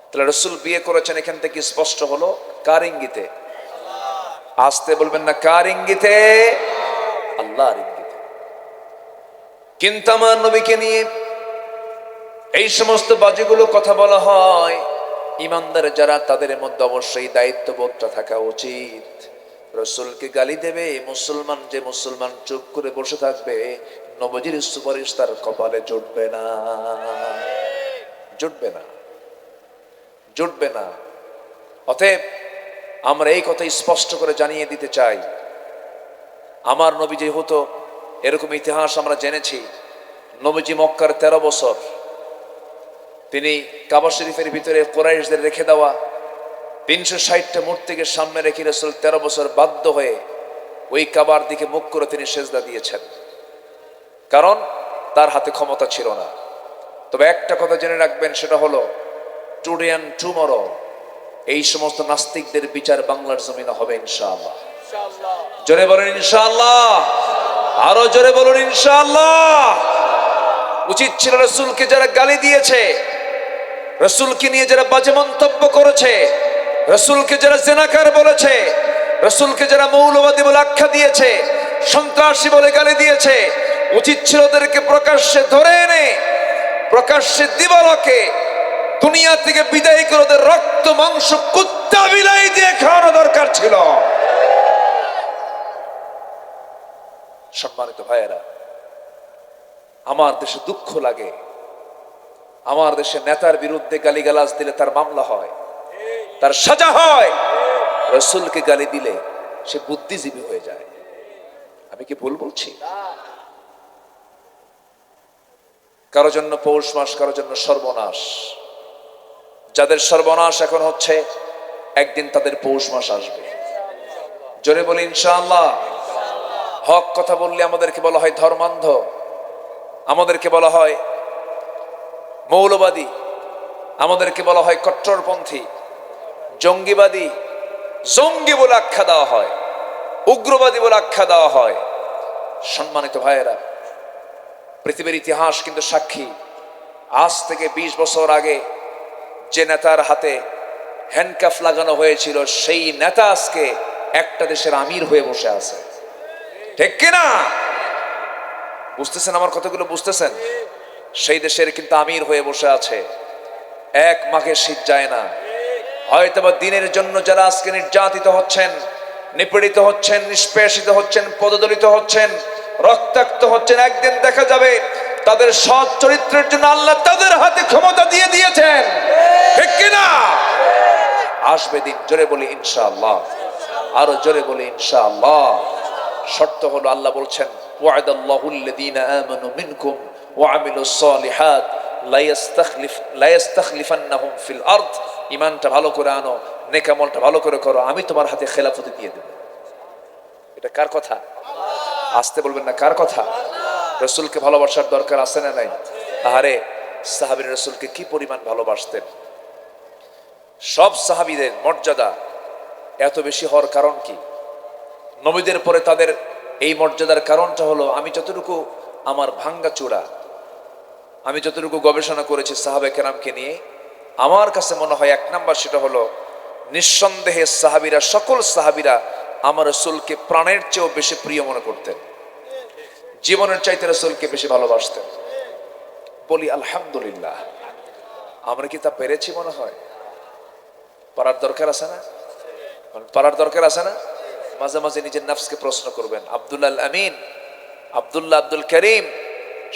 তাহলে রাসূল বিয়ে করেছেন, এখান থেকে স্পষ্ট হলো কার ইঙ্গিতে? আসতে বলবেন না, কার ইঙ্গিতে? আল্লাহর ইঙ্গিতে। কিন্তু আমার নবীকে নিয়ে এই সমস্ত বাজেগুলো কথা বলা হয়, ইমানদার যারা, তাদের মধ্যে অবশ্যই দায়িত্ববোধটা থাকা উচিত। রাসূলকে গালি দেবে মুসলমান, যে মুসলমান চুপ করে বসে থাকবে, নবীজির সুপারিশ তার কপালে জুটবে না, জুটবে না, জুটবে না। অতএব আমরা এই কথা স্পষ্ট করে জানিয়ে দিতে চাই, আমার নবী যে হতো, এরকম ইতিহাস আমরা জেনেছি। নবীজি মক্কার 13 বছর তিনি কাবা শরীফের ভিতরে কুরাইশদের রেখে দেওয়া 360টা মূর্তিকে সামনে রেখে রাসূল 13 বছর বাধ্য হয়ে ওই কাবার দিকে মুখ করে তিনি সেজদা দিয়েছেন, কারণ তার হাতে ক্ষমতা ছিল না। তবে একটা কথা জেনে রাখবেন, সেটা হলো টুডে অ্যান্ড টুমরো এই সমস্ত নাস্তিকদের বিচার বাংলার জমিনে হবে ইনশাআল্লাহ। জোরে বলেন ইনশাআল্লাহ, আরো জোরে বলুন ইনশাআল্লাহ। উচিত ছিল রাসূলকে যারা গালি দিয়েছে, রাসূলকে নিয়ে যারা বাজে মন্তব্য করেছে, রাসূলকে যারা জিনাকার বলেছে, রাসূলকে যারা মৌলবাদী বলে আখ্যা দিয়েছে, সন্ত্রাসী বলে গালি দিয়েছে, উচিত ছিল ওদেরকে প্রকাশ্যে ধরে এনে প্রকাশ্যে দিবালোকে দুনিয়া থেকে বিদায় করে ওদের রক্ত মাংস কুত্তা বিলাই দিয়ে খাওয়ানো দরকার ছিল। সম্মানিত ভাইয়েরা, আমার দেশে দুঃখ লাগে, আমার দেশে নেতার বিরুদ্ধে গালিগালাজ দিলে তার মামলা হয়, তার সাজা হয়। রাসূলকে গালি দিলে সে বুদ্ধিজীবী হয়ে যায়। আমি কি ভুল বলছি? কারো জন্য পৌষ মাস, কারো জন্য সর্বনাশ। যাদের সর্বনাশ এখন হচ্ছে, একদিন তাদের পৌষ মাস আসবে। জোরে বলি ইনশাআল্লাহ। হক কথা বললে আমাদেরকে বলা হয় ধর্মান্ধ, আমাদেরকে বলা হয় মৌলবাদী, আমাদেরকে বলা হয় কট্টরপন্থী, জঙ্গিবাদী, জঙ্গি বলে আখ্যা দেওয়া হয়, উগ্রবাদী বলে আখ্যা দেওয়া হয়। সম্মানিত ভাইয়েরা, পৃথিবীর ইতিহাস কিন্তু সাক্ষী, আজ থেকে 20 বছর আগে যে নেতার হাতে হ্যান্ডকাফ লাগানো হয়েছিল, সেই নেতা আজকে একটা দেশের আমির হয়ে বসে আছে। ঠিক কিনা? বুঝতেছেন আমার কথাগুলো? বুঝতেছেন? সেই দেশের কিন্তু আমির হয়ে বসে আছে। এক মাঘের শীত যায় না। হয়তোবা দিনের জন্য যারা আজকে নির্যাতিত হচ্ছেন, নিপীড়িত হচ্ছেন, নিষ্পেষিত হচ্ছেন, পদদলিত হচ্ছেন, রক্তাক্ত হচ্ছেন, একদিন দেখা যাবে তাদের সৎ চরিত্রের জন্য আল্লাহ তাদের হাতে ক্ষমতা দিয়ে দিয়েছেন। ঠিক কিনা? আসবে দিন। জোরে বলি ইনশাআল্লাহ, আরো জোরে বলি ইনশাআল্লাহ। শর্ত হলো, আল্লাহ বলছেন, ওয়া'দাল্লাহু আল্লাযীনা আমানু মিনকুম ওয়া আমিলুস সালিহাত লা ইস্তাখলিফান্নাহুম ফিল আরদ। ঈমানটা ভালো করে আনো, নেক আমলটা ভালো করে করো, আমি তোমার হাতে খেলাফতি দিয়ে দেব। এটা কার কথা? আসতে বলবেন না, কার কথা? রসুলকে ভালোবাসার দরকার আছে না নাই? আহারে সাহাবীরা রসুলকে কি পরিমাণ ভালোবাসতেন। সব সাহাবীদের মর্যাদা এত বেশি হওয়ার কারণ কি? নবীদের পরে তাদের এই মর্যাদার কারণটা হলো, আমি যতটুকু আমার ভাঙ্গা চূড়া, আমি যতটুকু গবেষণা করেছি সাহাবে কেরামকে নিয়ে, আমার কাছে মনে হয় 1 নাম্বার সেটা হলো নিঃসন্দেহে সাহাবীরা, সকল সাহাবীরা আমার রসুলকে প্রাণের চেয়েও বেশি প্রিয় মনে করতেন, জীবনের চাইতে রসুলকে বেশি ভালোবাসতেন। বলি আলহামদুলিল্লাহ। আমরা কি তা পেরেছি? মনে হয় পারার দরকার আছে না? পারার দরকার আছে না? মাঝে মাঝে নিজের নফসকে প্রশ্ন করবেন। আব্দুল্লাহ আমিন, আব্দুল্লাহ আব্দুল করিম,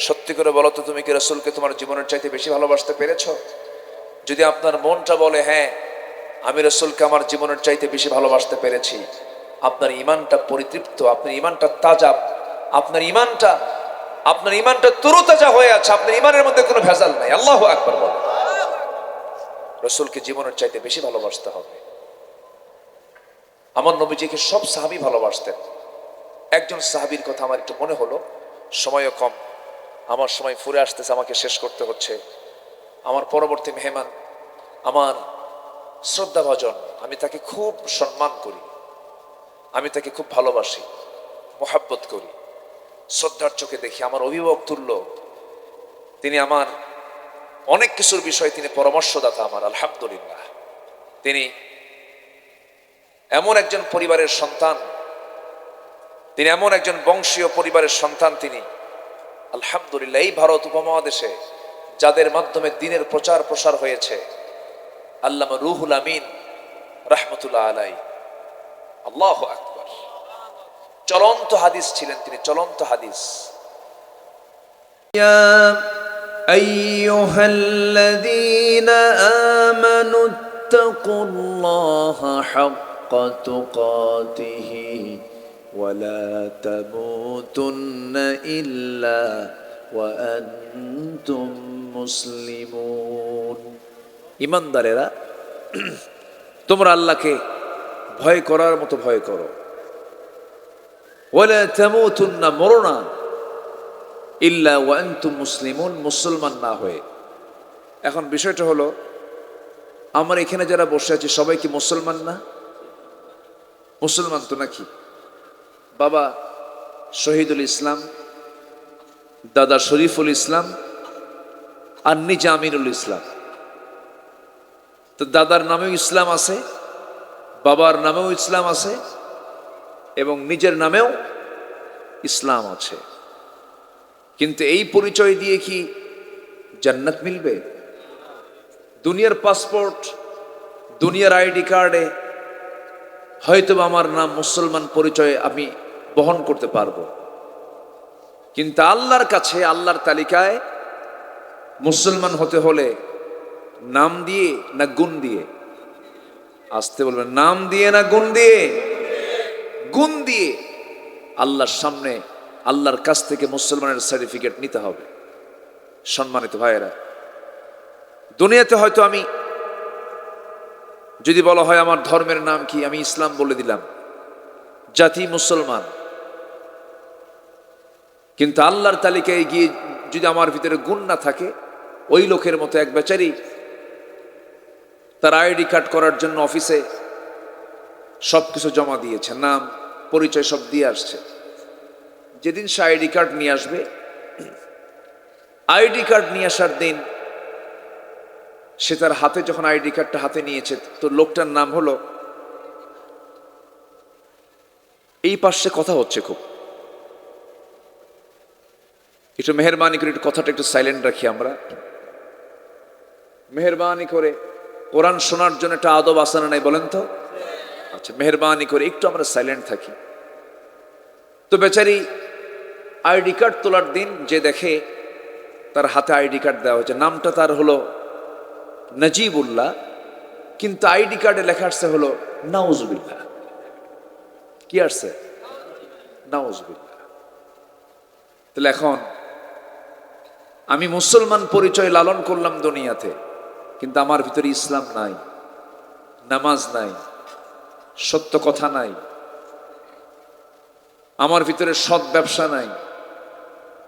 সত্যি করে বলো তো, তুমি কি রসুলকে তোমার জীবনের চাইতে বেশি ভালোবাসতে পেরেছো? যদি আপনার মনটা বলে হ্যাঁ আমি রসুলকে আমার জীবনের চাইতে বেশি ভালোবাসতে পেরেছি, আপনার ইমানটা পরিতৃপ্ত, আপনার ইমানটা তাজা, আপনার ইমানটা তরুতাজা হয়ে আছে, আপনার ইমানের মধ্যে কোনো ভেজাল নাই। আল্লাহু আকবার বলেন। রসুলকে জীবনের চাইতে বেশি ভালোবাসতে হবে। আমার নবীজিকে সব সাহাবী ভালোবাসতেন। একজন সাহাবীর কথা আমার একটু মনে হলো, সময়ও কম, আমার সময় ফুরে আসতেছে, আমাকে শেষ করতে হচ্ছে। আমার পরবর্তী মেহমান, আমার শ্রদ্ধাভাজন, আমি তাকে খুব সম্মান করি, আমি তাকে খুব ভালোবাসি, মোহাব্বত করি, শ্রদ্ধার চোখে দেখি, আমার অভিভাবক তুল্য তিনি। আমার অনেক কিছুর বিষয়ে তিনি পরামর্শদাতা আমার, আলহামদুলিল্লাহ। তিনি এমন একজন পরিবারের সন্তান, তিনি এমন একজন বংশীয় পরিবারের সন্তান তিনি, আলহামদুলিল্লাহ। এই ভারত উপমহাদেশে যাদের মাধ্যমে দ্বীনের প্রচার প্রসার হয়েছে, আল্লামা রুহুল আমিন রাহমাতুল্লাহ আলাই, আল্লাহু আকবার, চলন্ত হাদিস ছিলেন তিনি, চলন্ত হাদিস। ইয়া আইয়ুহাল্লাযীনা আমানু ইত্তাকুল্লাহা হাক্কা তুকাতিহি ওয়া লা তামুতুন্না ইল্লা ওয়া আনতুম মুসলিমুন। ইমানদারেরা, তোমরা আল্লাহকে ভয় করার মতো ভয় করো। ওয়ালা তামুতুন্না, মরো না, ইল্লা ওয়া আনতুম মুসলিমুন, মুসলমান না হয়ে। এখন বিষয়টা হলো, আমরা এখানে যারা বসে আছি সবাই কি মুসলমান না? মুসলমান তো নাকি? বাবা শহীদুল ইসলাম, দাদা শরীফুল ইসলাম, আর নিজে আমিনুল ইসলাম। তো দাদার নামেও ইসলাম আছে, বাবার নামেও ইসলাম আছে, এবং নিজের নামেও ইসলাম আছে। কিন্তু এই পরিচয় দিয়ে কি জান্নাত মিলবে? দুনিয়ার পাসপোর্ট, দুনিয়ার আইডি কার্ডে হয়তো আমার নাম মুসলমান পরিচয় আমি বহন করতে পারবো, কিন্তু আল্লাহর কাছে, আল্লাহর তালিকায় মুসলমান হতে হলে নাম দিয়ে না গুণ দিয়ে? আসতে বলবেন, নাম দিয়ে না গুণ দিয়ে? গুণ দিয়ে। আল্লাহর সামনে, আল্লাহর কাছ থেকে মুসলমানের সার্টিফিকেট নিতে হবে। সম্মানিত ভাইয়েরা, দুনিয়াতে হয়তো আমি যদি বলা হয় আমার ধর্মের নাম কি, আমি ইসলাম বলে দিলাম, জাতি মুসলমান, কিন্তু আল্লাহর তালিকায় গিয়ে যদি আমার ভিতরে গুণ না থাকে, ওই লোকের মতো এক বেচারি তার আইডি কার্ড করার জন্য অফিসে সবকিছু জমা দিয়েছে, নাম পরিচয় সব দিয়ে আসছে। যেদিন সে আইডি কার্ড নিয়ে আসবে, আইডি কার্ড নিয়ে আসার দিন সে তার হাতে যখন আইডি কার্ডটা হাতে নিয়েছে, তো লোকটার নাম হলো, এই পাশে কথা হচ্ছে খুব, একটু মেহরবানি করে একটু কথাটা একটু সাইলেন্ট রাখি আমরা। মেহরবানি করে কোরআন শোনার জন্য একটা আদব আসানা নাই বলেন তো? আচ্ছা, মেহরবানি করে একটু আমরা সাইলেন্ট থাকি। তো বেচারি আইডি কার্ড তোলার দিন যে দেখে তার হাতে আইডি কার্ড দেওয়া হয়েছে, নামটা তার হলো নজিবুল্লাহ, কিন্তু আইডি কার্ডে লেখা আসছে হলো নাউজুবিল্লাহ। কি আসছে? নাউজুবিল্লাহ। তাহলে এখন আমি মুসলমান পরিচয় লালন করলাম দুনিয়াতে, কিন্তু আমার ভিতরে ইসলাম নাই, নামাজ নাই, সত্য কথা নাই, আমার ভিতরে সৎ ব্যবসা নাই,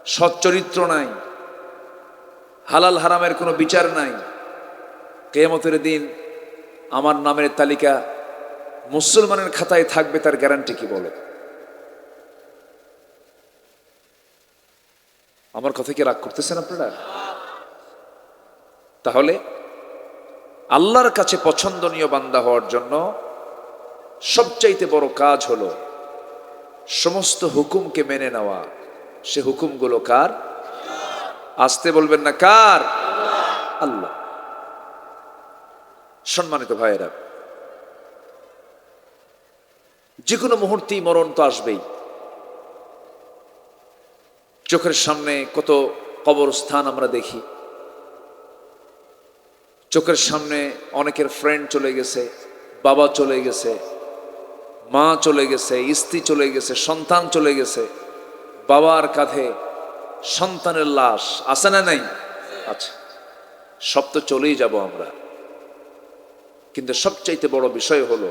সৎ চরিত্র নাই, হালাল হারামের কোনো বিচার নাই, কিয়ামতের দিন আমার নামের তালিকা মুসলমানের খাতায় থাকবে, তার গ্যারান্টি কি বলে? আমার কথা কি রাগ করতেছেন আপনারা? তাহলে আল্লাহর কাছে পছন্দনীয় বান্দা হওয়ার জন্য সবচাইতে বড় কাজ হলো সমস্ত হুকুমকে মেনে নেওয়া। সে হুকুমগুলো কার? আসতে বলবেন না, কার? আল্লাহ। সম্মানিত ভাইয়েরা, যে কোনো মুহূর্তেই মরণ তো আসবেই। চোখের সামনে কত কবরস্থান আমরা দেখি, চোখের সামনে অনেকের ফ্রেন্ড চলে গেছে, বাবা চলে গেছে, মা চলে গেছে, স্ত্রী চলে গেছে, সন্তান চলে গেছে, বাবার কাঁধে সন্তানের লাশ আছে না নাই? আচ্ছা, সব তো চলেই যাব আমরা, কিন্তু সবচাইতে বড় বিষয় হলো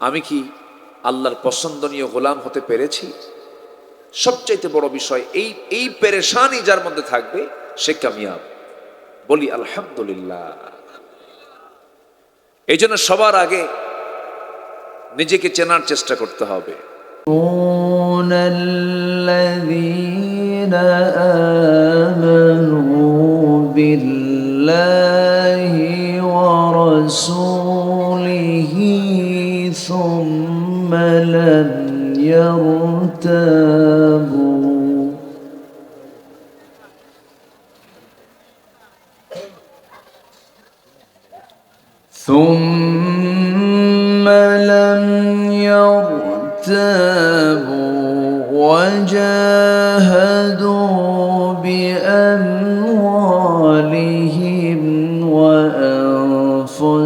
আমি কি আল্লাহর পছন্দনীয় গোলাম হতে পেরেছি? সবচাইতে বড় বিষয় এই পেরেশানি যার মধ্যে থাকবে সে কামিয়াব। বলি আলহামদুলিল্লাহ। এই জন্য সবার আগে নিজেকে চেনার চেষ্টা করতে হবে। ثم لم يرتابوا وجاهدوا بأموالهم وأنفسهم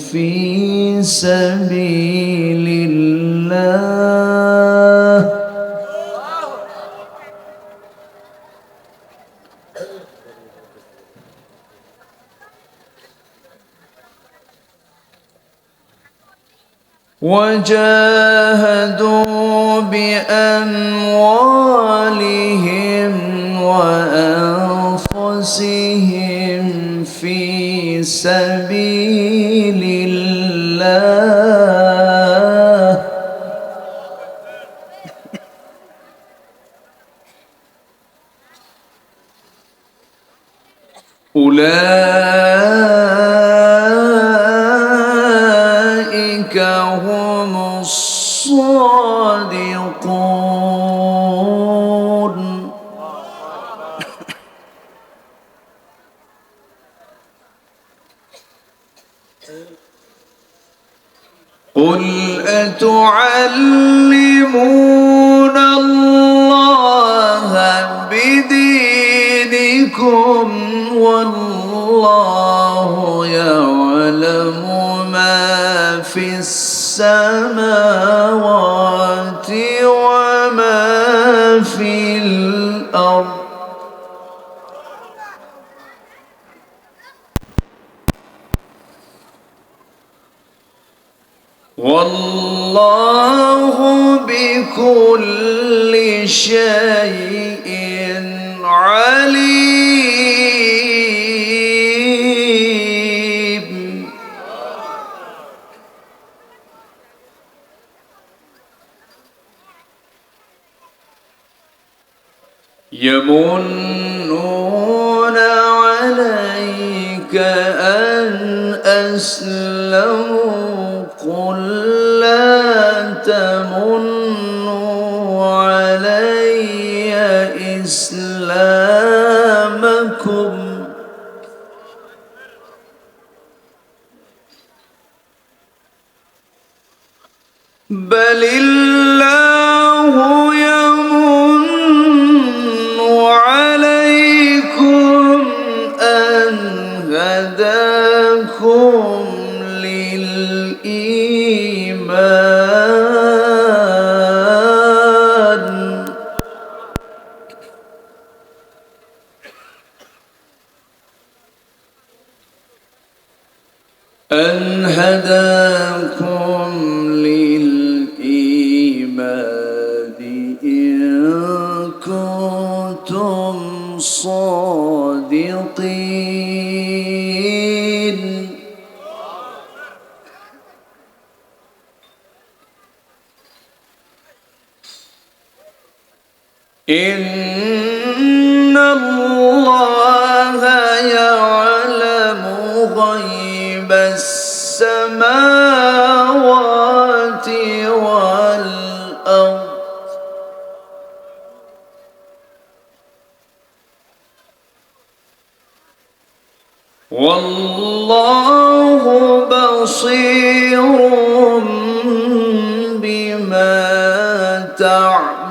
في سبيل الله وأنفسهم في سبيل الله أولئك هم الصادقون قل أتعلمون الله بدينكم والله يعلم ما في السماوات وما في الأرض والله بكل شيء عليم يمنون عليك أن أسلموا قل لا تمنوا علي إسلامكم بل الله يمن عليكم أن هداكم للإيمان أن هداكم للإيمان المتقين إن الله يعلم غيب السماوات والأرض والله بصير بما تعملون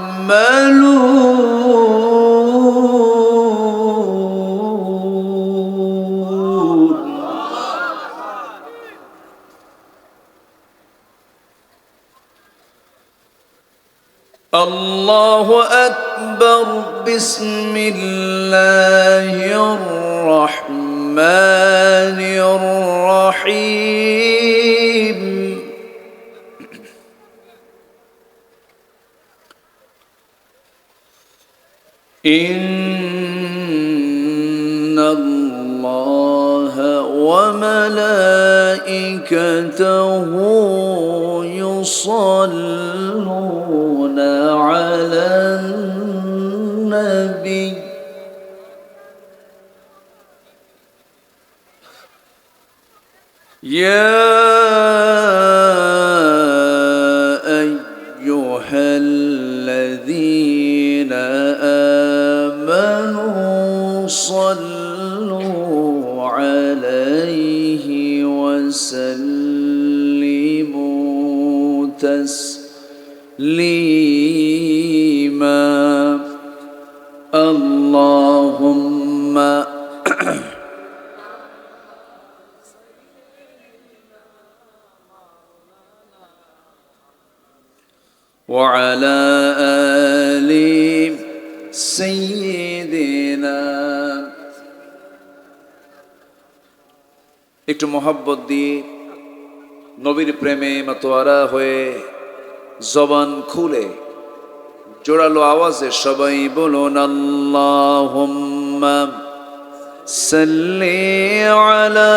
الله أكبر بسم الله الرحمن الرحيم إن الله وملائكته يصلون على النبي يا أيها الذين آمنوا صلوا عليه وسلموا تسليما اللهم وعلى آل سيدنا একটু মোহাব্বত দিয়ে নবীর প্রেমে মাতোয়ারা হয়ে জবান খুলে জোরালো আওয়াজে সবাই বলুন আল্লাহুম্মা সাল্লি আলা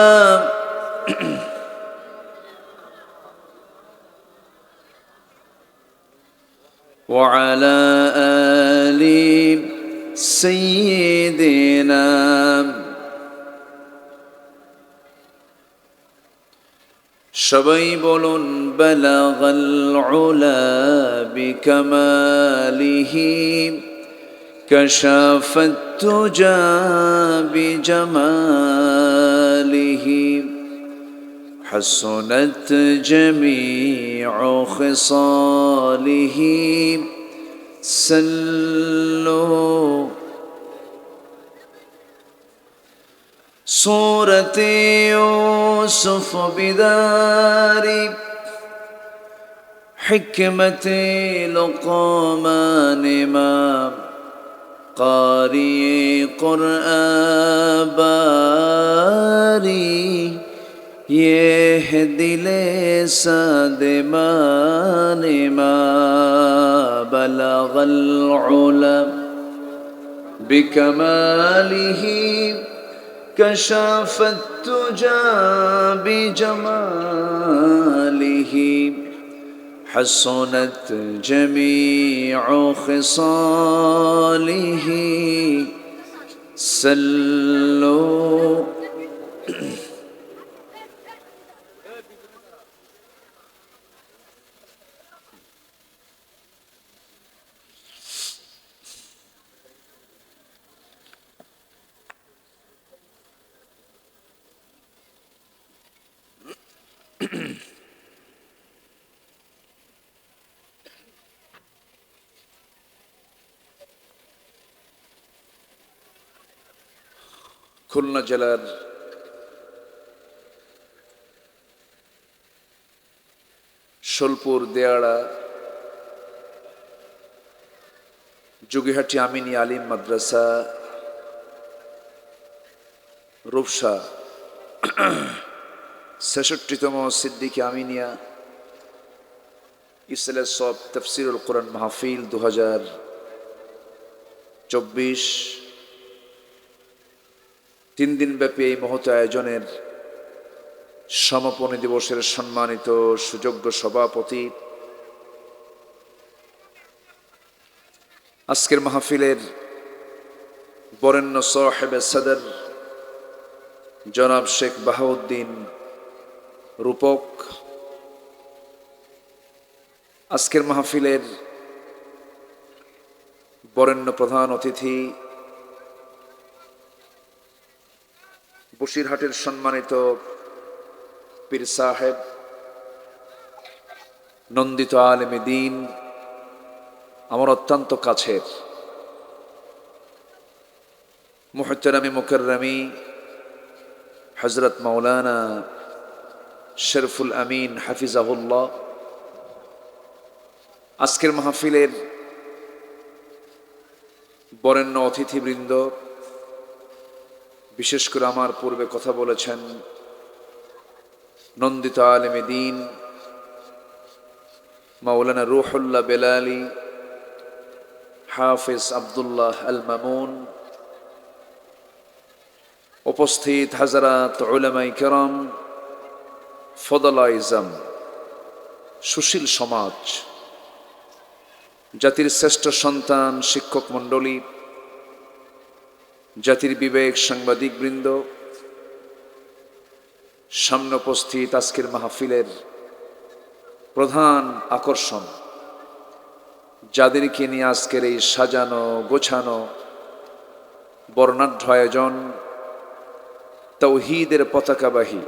وعلى آل سيدنا সবাই বলুন বালাগাল উলা বিকামালিহি কাশাফাত তুজা বিজামালিহি حسنت جميع خصاله سلوا صورة يوسف بدار حكمة لقمان ما قارئ قرآن باري یہ دل سادمان ما بلغ العلا بكماله كشف التجا بجماله حسنت جميع خصاله سلوا খুলনা জেলার শোলপুর দেয়াড়া যোগীহাটি আমিনী আলিম মাদ্রাসা রূপসা ৬৬তম সিদ্দিকী আমিনিয়া ইসলাহ সব তফসিরুল কোরআন মাহফিল ২০২৪ 3 দিনব্যাপী এই মহৎ আয়োজনের সমাপনী দিবসের সম্মানিত সুযোগ্য সভাপতি, আজকের মাহফিলের বরেণ্য সাহেব সদর জনাব শেখ বাহাউদ্দিন রূপক, আজকের মাহফিলের বরেণ্য প্রধান অতিথি বসিরহাটের সম্মানিত পীর সাহেব, নন্দিত আলেম দ্বীন, আমার অত্যন্ত কাছের মুহতারামি মুকাররমি হযরত মাওলানা শরফুল আমিন হাফিজাহুল্লাহ, আজকের মাহফিলের বরেণ্য অতিথিবৃন্দ, বিশেষ করে আমার পূর্বে কথা বলেছেন নন্দিত আলেম দ্বীন মাওলানা রুহুল্লাহ বেলালি, হাফিজ আব্দুল্লাহ আল মামুন, উপস্থিত হাজরাত উলামায়ে কেরাম, ফদলায়ে ইজম, সুশীল সমাজ, জাতির শ্রেষ্ঠ সন্তান শিক্ষক মণ্ডলী, জাতির বিবেক সাংবাদিক বৃন্দ, সামনে উপস্থিত আজকের মাহফিলের প্রধান আকর্ষণ, যাদেরকে নিয়ে আজকের এই সাজানো গোছানো বর্ণাঢ্য আয়োজন, তাওহীদের পতাকাবাহী,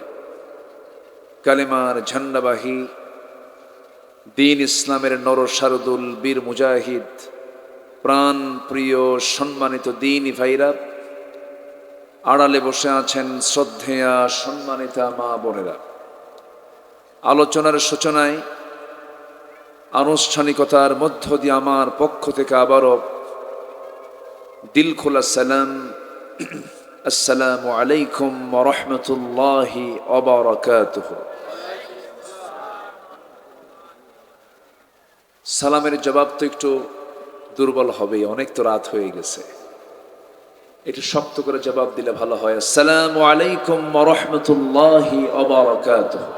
কালেমার ঝান্ডাবাহী, দ্বীন ইসলামের নরসারদুল বীর মুজাহিদ, প্রাণ প্রিয় সম্মানিত দ্বীনি ভাইরা, আড়ালে বসে আছেন শ্রদ্ধেয়া সম্মানিতা মা বোনেরা। আলোচনার সূচনায় আনুষ্ঠানিকতার মধ্য দিয়ে আমার পক্ষ থেকে আবারও দিল খোলা সালাম, আসসালামু আলাইকুম ওয়া রাহমাতুল্লাহি ওয়া বারাকাতুহু। সালামের জবাব তো একটু দুর্বল হবে, অনেক তো রাত হয়ে গেছে, একটু শক্ত করে জবাব দিলে ভালো হয়। আসসালামু আলাইকুম ওয়া রাহমাতুল্লাহি ওয়া বারাকাতুহু।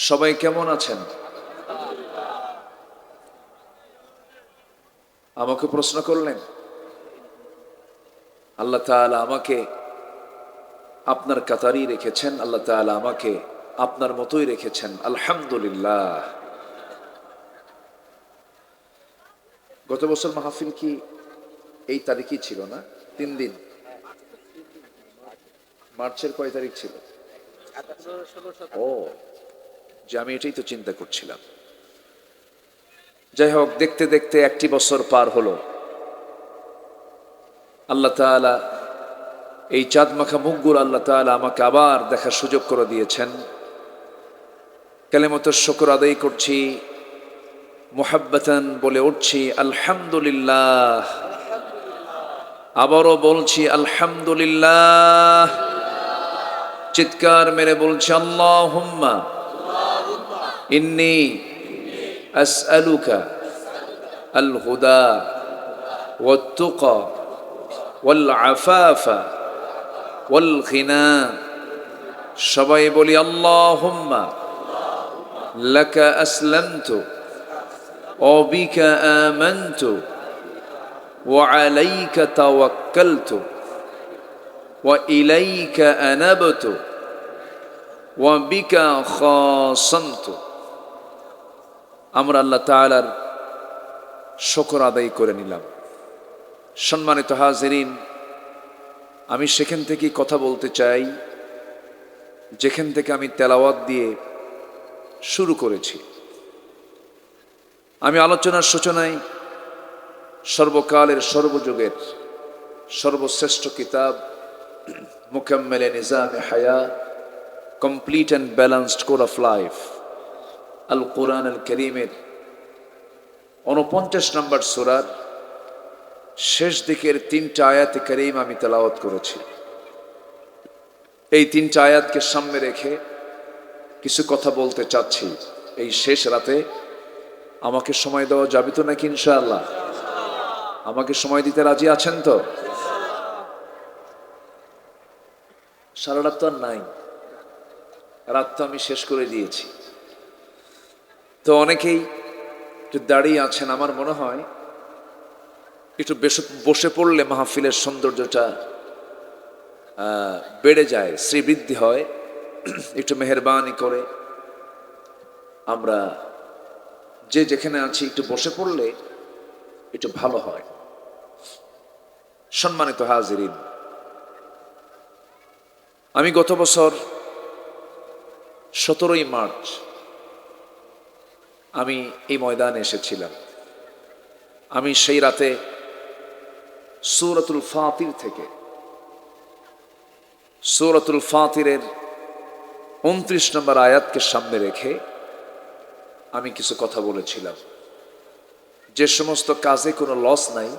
সবাই কেমন আছেন? আমাকে প্রশ্ন করলেন। আল্লাহ তাআলা আমাকে আপনার কাতারেই রেখেছেন, আল্লাহ তাআলা আমাকে আপনার মতোই রেখেছেন, আলহামদুলিল্লাহ। গত বছর মাহফিল কি এই তারিখই ছিল না? 3 দিন। মার্চের কয় তারিখ ছিল? ও, যে আমি এটাই তো চিন্তা করছিলাম। যাই হোক, দেখতে দেখতে একটি বছর পার হলো। আল্লাহ তাআলা এই চাঁদ মাখা মুখগুলো আল্লাহ তাআলা আমাকে আবার দেখার সুযোগ করে দিয়েছেন। কালিমাতুশ শুকর আদায় করছি, মুহাব্বাতান বলে উঠছি আলহামদুলিল্লাহ, আবারও বলছি আলহামদুলিল্লাহ, চিৎকার মেরে বলছি আল্লাহুম্মা ইন্নী আসআলুকা আল হুদা ওয়াত তুকা ওয়াল আফাফা ওয়াল গিনা। সবাই বলি আল্লাহুম্মা লাকা আসলামতু ওয়া বিকা আমানতু ওয়া আলাইকা তাওয়াক্কালতু ওয়া ইলাইকা আনাবতু ওয়া বিকা খাসামতু। আমরা আল্লাহ তাআলার শুকর আদায় করে নিলাম। সম্মানিত হাজিরিন, আমি সেখান থেকেই কথা বলতে চাই যেখান থেকে আমি তেলাওয়াত দিয়ে শুরু করেছি। আমি আলোচনার সূচনায় সর্বকালের সর্বযুগের সর্বশ্রেষ্ঠ কিতাব মুকাম্মিলে নিজামে হায়া, complete and balanced code of life, Al Quran আল করিমের 49 নম্বর সূরার শেষ দিকের 3টা আয়াতে কারীম আমি তেলাওয়াত করেছি। এই 3টা আয়াতকে সামনে রেখে কিছু কথা বলতে চাচ্ছি। এই শেষ রাতে আমাকে সময় দেওয়া যাবে তো নাকি ইনশাআল্লাহ? আমাকে সময় দিতে রাজি আছেন তো? সারা রাত তো আর নাই, রাত তো আমি শেষ করে দিয়েছি। তো অনেকেই একটু দাঁড়িয়ে আছেন, আমার মনে হয় একটু বসে পড়লে মাহফিলের সৌন্দর্যটা বেড়ে যায়, শ্রীবৃদ্ধি হয়। একটু মেহেরবানি করে আমরা যে যেখানে আছি একটু বসে পড়লে একটু ভালো হয়। সম্মানিত হাজিরিন, আমি গত বছর 17ই মার্চ আমি এই ময়দানে এসেছিলাম। আমি সেই রাতে সূরাতুল ফাতির থেকে সূরাতুল ফাতিরের 29 নম্বর আয়াতকে সামনে রেখে আমি কিছু কথা বলেছিলাম। যে সমস্ত কাজে কোনো লস নাই,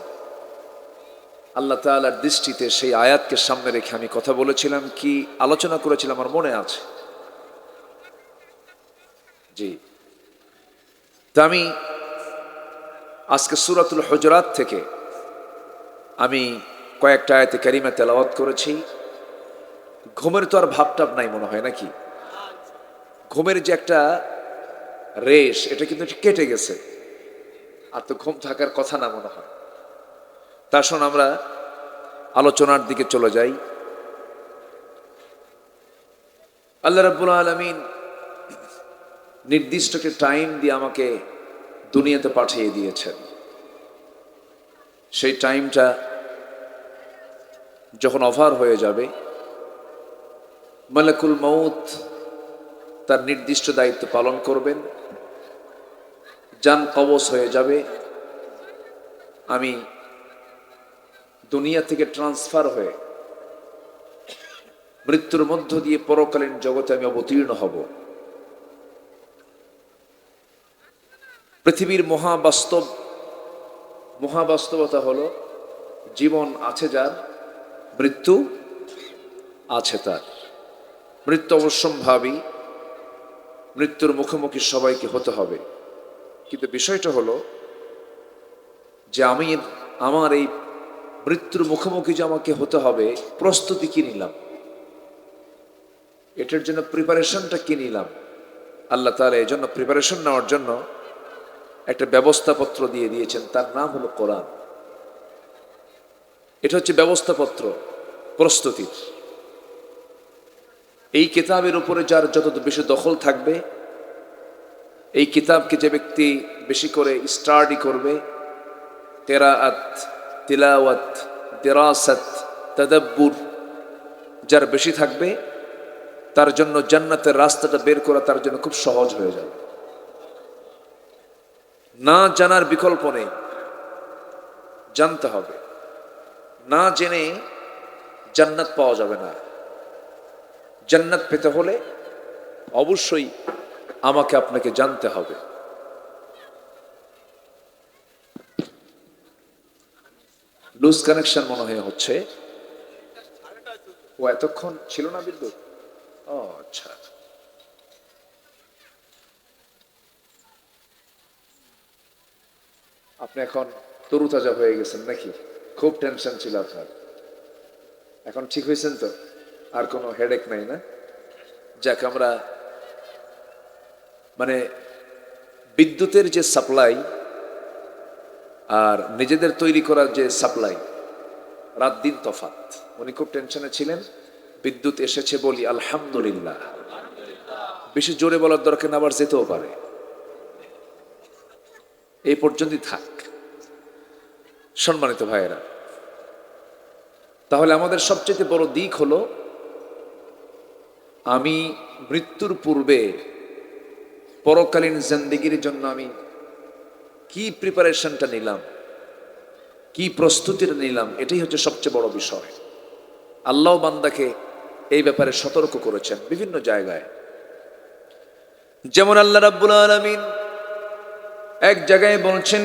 আল্লাহ তাআলার দৃষ্টিতে সেই আয়াতকে সামনে রেখে আমি কথা বলেছিলাম। কি আলোচনা করেছিলাম আমার মনে আছে। জি, তা আমি আজকে সূরাতুল হুজুরাত থেকে আমি কয়েকটা আয়াতে কারিমা তেলাওয়াত করেছি। ঘুমের তো আর ভাবটাব নাই মনে হয় নাকি? ঘুমের যে একটা রেশ, এটা কিন্তু কেটে গেছে, আর তো ঘুম থাকার কথা না মনে হয়। তা শোন, আমরা আলোচনার দিকে চলে যাই। আল্লাহ রাব্বুল আলামিন নির্দিষ্ট একটা টাইম দিয়ে আমাকে দুনিয়াতে পাঠিয়ে দিয়েছেন। সেই টাইমটা যখন ওভার হয়ে যাবে, মালাকুল মউত তার নির্দিষ্ট দায়িত্ব পালন করবেন, জান কবজ হয়ে যাবে, আমি দুনিয়া থেকে ট্রান্সফার হয়ে মৃত্যুর মধ্য দিয়ে পরকালীন জগতে আমি অবতীর্ণ হব। পৃথিবীর মহাবাস্তবতা হলো জীবন আছে যার, মৃত্যু আছে তার। মৃত্যু অবশ্যম্ভাবী, মৃত্যুর মুখোমুখি সবাইকে হতে হবে। কিন্তু বিষয়টা হলো যে আমি আমার এই মৃত্যুর মুখোমুখি যে আমাকে হতে হবে, প্রস্তুতি কি নিলাম, এটার জন্য প্রিপারেশনটা কি নিলাম। আল্লাহ তাআলা এই জন্য প্রিপারেশন নেওয়ার জন্য একটা ব্যবস্থাপত্র দিয়ে দিয়েছেন, তার নাম হলো কোরআন। এটা হচ্ছে ব্যবস্থাপত্র প্রস্তুতির। এই কিতাবের উপরে যার যত বেশি দখল থাকবে, এই কিতাবকে যে ব্যক্তি বেশি করে স্টাডি করবে, কিরাআত, তিলাওয়াত, দিরাসাত, তাদাব্বুর যার বেশি থাকবে, তার জন্য জান্নাতের রাস্তাটা বের করা তার জন্য খুব সহজ হয়ে যাবে। না জানার বিকল্প নেই, জানতে হবে। না জেনে জান্নাত পাওয়া যাবে না। জান্নাত পেতে হলে অবশ্যই আমাকে আপনাকে জানতে হবে। লুজ কানেকশন মনে হয় হচ্ছে। ও এতক্ষণ ছিল না বিদ্যুৎ? ও আচ্ছা, আপনি এখন তরুতাজা হয়ে গেছেন নাকি? খুব টেনশন ছিল আপনার, এখন ঠিক হয়েছেন তো? আর কোনো হেডেক নাই না? যাক, আমরা মানে বিদ্যুতের যে সাপ্লাই আর নিজেদের তৈরি করার যে সাপ্লাই, রাত দিন তফাৎ। উনি খুব টেনশনে ছিলেন। বিদ্যুৎ এসেছে বলি আলহামদুলিল্লাহ। বেশি জোরে বলার দরকার না, আবার যেতেও পারে। এই পর্যন্তই থাক। সম্মানিত ভাইয়েরা, তাহলে আমাদের সবচেয়ে বড় দিক হলো আমি মৃত্যুর পূর্বে পরকালীন জিন্দেগির জন্য আমি কি প্রিপারেশনটা নিলাম, কি প্রস্তুতিটা নিলাম, এটাই হচ্ছে সবচেয়ে বড় বিষয়। আল্লাহ বান্দাকে এই ব্যাপারে সতর্ক করেছেন বিভিন্ন জায়গায়। যেমন আল্লাহ রাব্বুল আলামিন এক জায়গায় বলছেন,